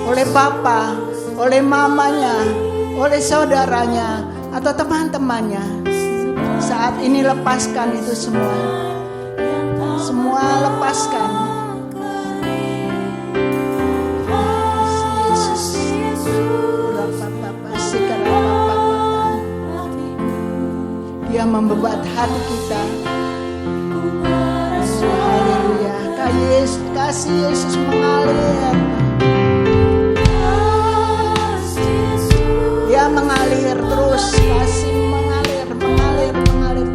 S3: oleh papa, oleh mamanya, oleh saudaranya, atau teman-temannya, saat ini lepaskan itu semua. Semua lepaskan. Dia membebat hati kita. Haleluya. Kasih Yesus mengalir. Dia mengalir terus, kasih mengalir.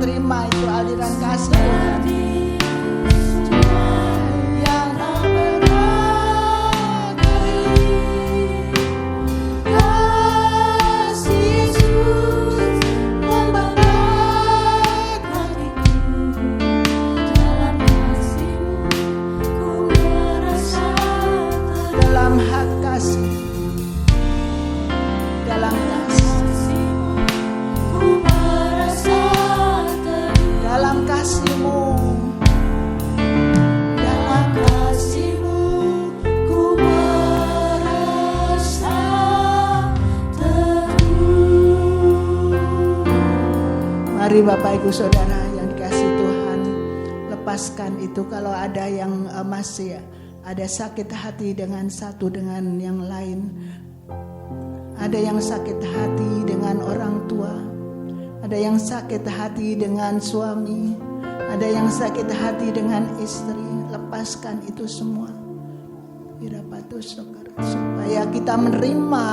S3: Terima itu aliran kasih Tuhan. Yang kasih Yesus membebat hatiku. Dalam kasih-Mu ku merasa dalam hak kasih. Dalam kasih-Mu, dalam kasih-Mu ku merasa teduh. Mari Bapak Ibu Saudara yang dikasih Tuhan, lepaskan itu. Kalau ada yang masih ada sakit hati dengan satu dengan yang lain, ada yang sakit hati dengan orang tua, ada yang sakit hati dengan suami, ada yang sakit hati dengan istri. Lepaskan itu semua, supaya kita menerima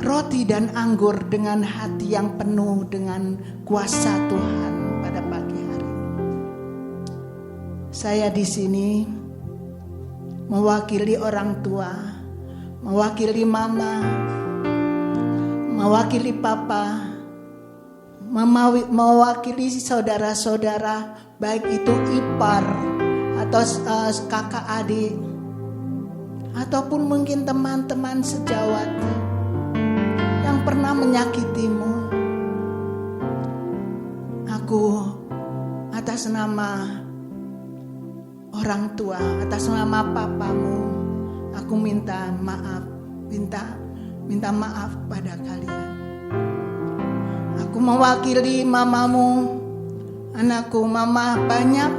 S3: roti dan anggur dengan hati yang penuh dengan kuasa Tuhan pada pagi hari. Saya di sini mewakili orang tua, mewakili mama, mewakili papa, mewakili saudara-saudara, baik itu ipar atau kakak adik, ataupun mungkin teman-teman sejawat yang pernah menyakitimu. Aku atas nama orang tua, atas nama papamu, aku minta maaf, minta maaf pada kalian. Aku mewakili mamamu, anakku, mama banyak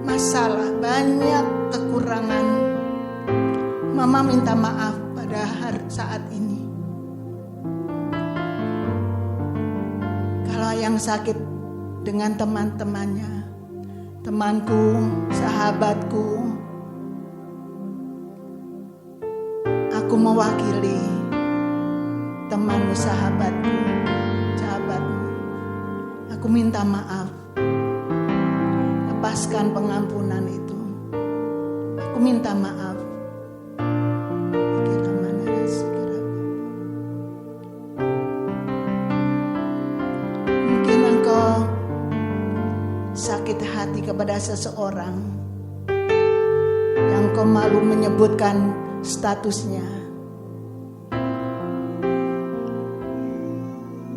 S3: masalah, banyak kekurangan. Mama minta maaf pada saat ini. Kalau yang sakit dengan teman-temannya, temanku, sahabatku. Aku mewakili temanmu, sahabatku, sahabatmu. Aku minta maaf. Lepaskan pengampunan itu. Aku minta maaf. Mungkin engkau sakit hati kepada seseorang yang kau malu menyebutkan statusnya.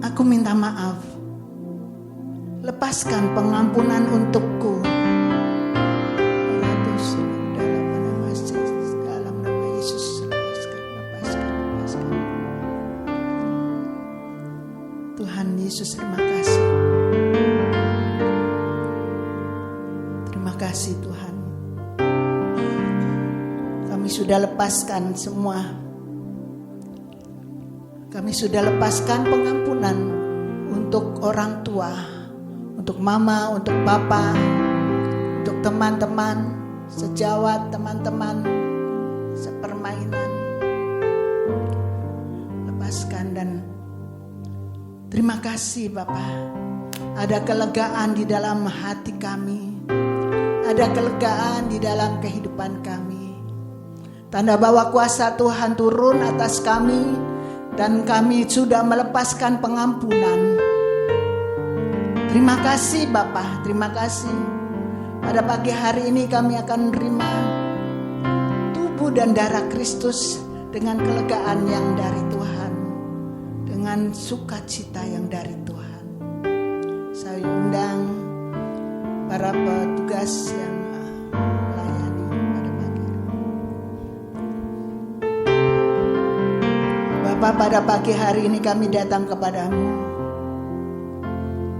S3: Aku minta maaf. Lepaskan pengampunan untukku. Dalam nama Yesus, lepaskan. Tuhan Yesus, terima kasih. Terima kasih Tuhan. Kami sudah lepaskan semua. Kami sudah lepaskan pengampunan untuk orang tua, untuk mama, untuk papa, untuk teman-teman sejawat, teman-teman sepermainan. Lepaskan dan terima kasih Bapa. Ada kelegaan di dalam hati kami. Ada kelegaan di dalam kehidupan kami. Tanda bahwa kuasa Tuhan turun atas kami. Dan kami sudah melepaskan pengampunan. Terima kasih Bapa, terima kasih. Pada pagi hari ini kami akan menerima tubuh dan darah Kristus dengan kelegaan yang dari Tuhan, dengan sukacita yang dari Tuhan. Saya undang para petugas yang melayani pada pagi ini. Bapa, pada pagi hari ini kami datang kepadamu.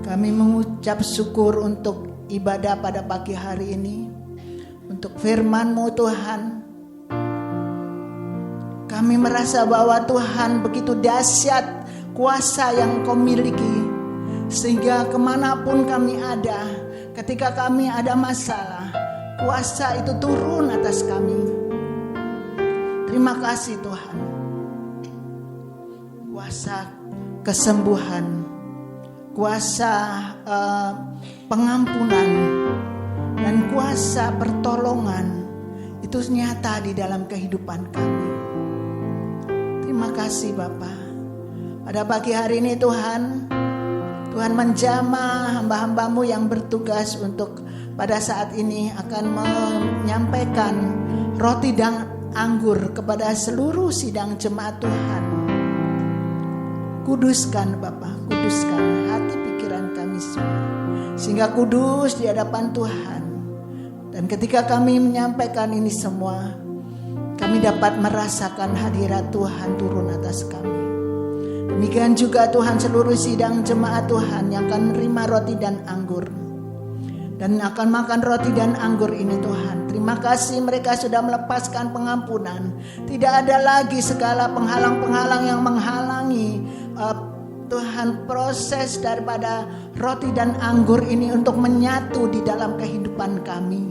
S3: Kami mengucap syukur untuk ibadah pada pagi hari ini, untuk firman-Mu Tuhan. Kami merasa bahwa Tuhan begitu dahsyat kuasa yang Kau miliki, sehingga kemanapun kami ada, ketika kami ada masalah, kuasa itu turun atas kami. Terima kasih Tuhan. Kuasa kesembuhan, kuasa pengampunan, dan kuasa pertolongan itu nyata di dalam kehidupan kami. Terima kasih Bapa. Pada pagi hari ini Tuhan menjamah hamba-hamba-Mu yang bertugas untuk pada saat ini akan menyampaikan roti dan anggur kepada seluruh sidang jemaat Tuhan. Kuduskan Bapa, kuduskan hati pikiran kami semua, sehingga kudus di hadapan Tuhan. Dan ketika kami menyampaikan ini semua, kami dapat merasakan hadirat Tuhan turun atas kami. Demikian juga Tuhan seluruh sidang jemaat Tuhan yang akan menerima roti dan anggur, dan akan makan roti dan anggur ini Tuhan. Terima kasih mereka sudah melepaskan pengampunan. Tidak ada lagi segala penghalang-penghalang yang menghalangi Tuhan proses daripada roti dan anggur ini untuk menyatu di dalam kehidupan kami.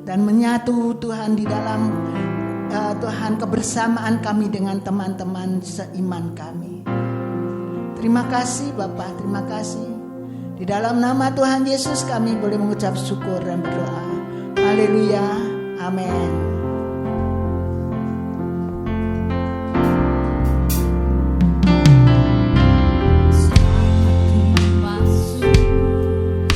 S3: Dan menyatu Tuhan di dalam Tuhan kebersamaan kami dengan teman-teman seiman kami. Terima kasih Bapa, terima kasih. Di dalam nama Tuhan Yesus kami boleh mengucap syukur dan berdoa. Haleluya, amin.
S4: Berikan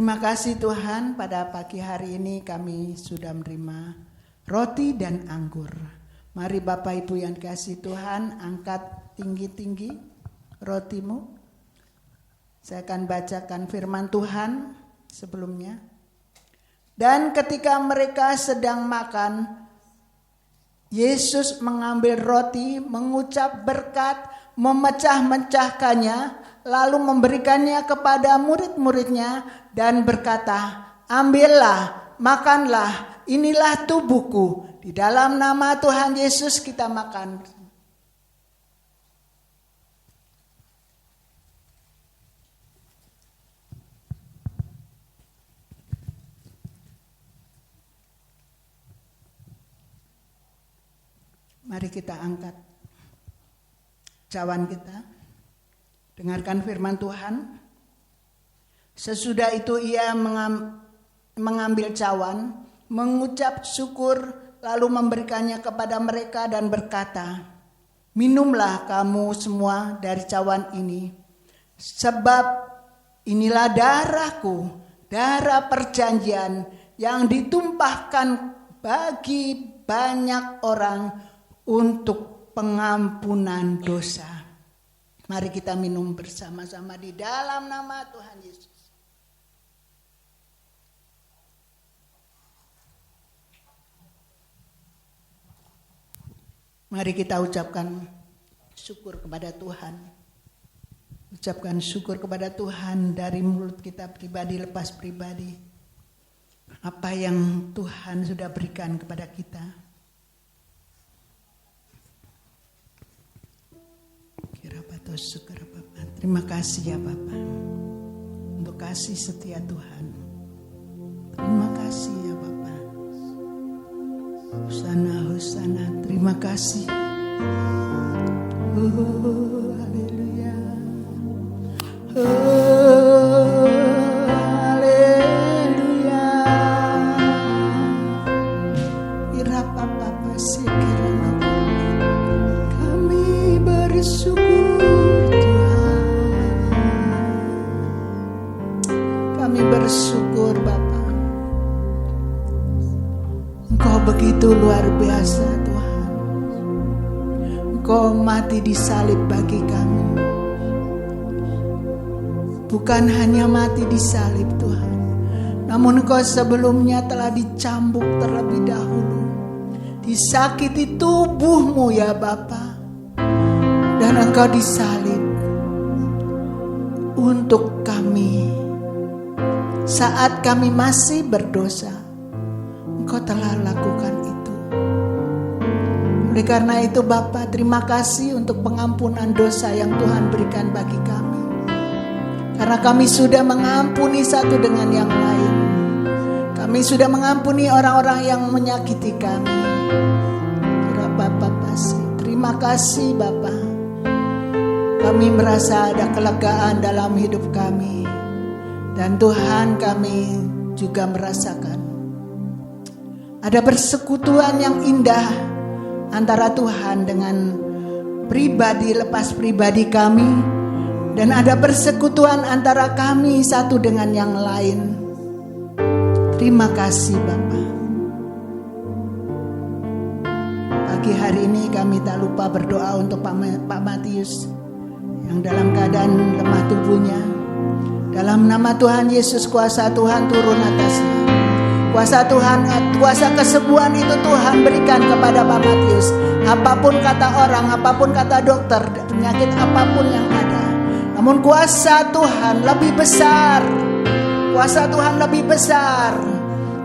S3: Terima kasih Tuhan, pada pagi hari ini kami sudah menerima roti dan anggur. Mari Bapak Ibu yang dikasihi Tuhan, angkat tinggi-tinggi rotimu. Saya akan bacakan firman Tuhan sebelumnya. Dan ketika mereka sedang makan, Yesus mengambil roti, mengucap berkat, memecah-mecahkannya, lalu memberikannya kepada murid-muridnya dan berkata, ambillah, makanlah, inilah tubuhku. Di dalam nama Tuhan Yesus kita makan. Mari kita angkat cawan kita. Dengarkan firman Tuhan. Sesudah itu ia mengambil cawan, mengucap syukur, lalu memberikannya kepada mereka dan berkata, minumlah kamu semua dari cawan ini, sebab inilah darahku, darah perjanjian yang ditumpahkan bagi banyak orang untuk pengampunan dosa. Mari kita minum bersama-sama di dalam nama Tuhan Yesus. Mari kita ucapkan syukur kepada Tuhan. Ucapkan syukur kepada Tuhan dari mulut kita pribadi lepas pribadi. Apa yang Tuhan sudah berikan kepada kita. Terima kasih ya Bapa untuk kasih setia Tuhan. Terima kasih ya Bapa. Hosana, Hosana, terima kasih. Oh, haleluya. Oh, haleluya. Irapa Bapa sekiranya kami bersyukur. Bersyukur Bapa. Engkau begitu luar biasa Tuhan. Engkau mati di salib bagi kami. Bukan hanya mati di salib Tuhan, namun Engkau sebelumnya telah dicambuk terlebih dahulu. Disakiti tubuhmu ya Bapa. Dan Engkau disalib untuk kami. Saat kami masih berdosa, Engkau telah lakukan itu. Oleh karena itu Bapa, terima kasih untuk pengampunan dosa yang Tuhan berikan bagi kami. Karena kami sudah mengampuni satu dengan yang lain. Kami sudah mengampuni orang-orang yang menyakiti kami. Terima kasih Bapa. Kami merasa ada kelegaan dalam hidup kami. Dan Tuhan kami juga merasakan ada persekutuan yang indah antara Tuhan dengan pribadi lepas pribadi kami. Dan ada persekutuan antara kami satu dengan yang lain. Terima kasih Bapa. Pagi hari ini kami tak lupa berdoa untuk Pak Matius yang dalam keadaan lemah tubuhnya. Dalam nama Tuhan Yesus, kuasa Tuhan turun atasnya. Kuasa Tuhan, kuasa kesembuhan itu Tuhan berikan kepada Pak Matius. Apapun kata orang, apapun kata dokter, penyakit apapun yang ada. Namun kuasa Tuhan lebih besar. Kuasa Tuhan lebih besar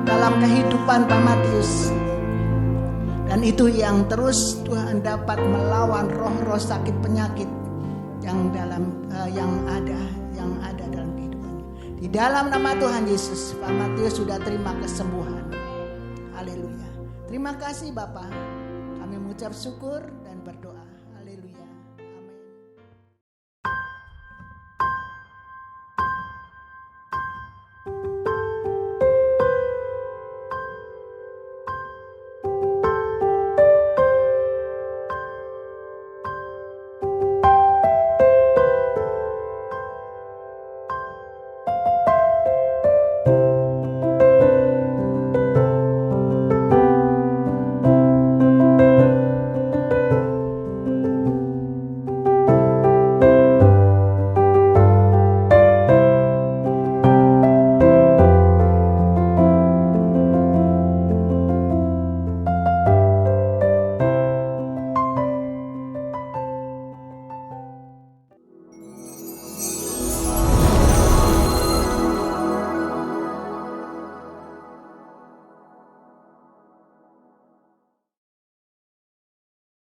S3: dalam kehidupan Pak Matius. Dan itu yang terus Tuhan dapat melawan roh-roh sakit penyakit yang ada dalam kehidupannya. Di dalam nama Tuhan Yesus, Pak Matius sudah terima kesembuhan. Haleluya. Terima kasih Bapak. Kami mengucap syukur.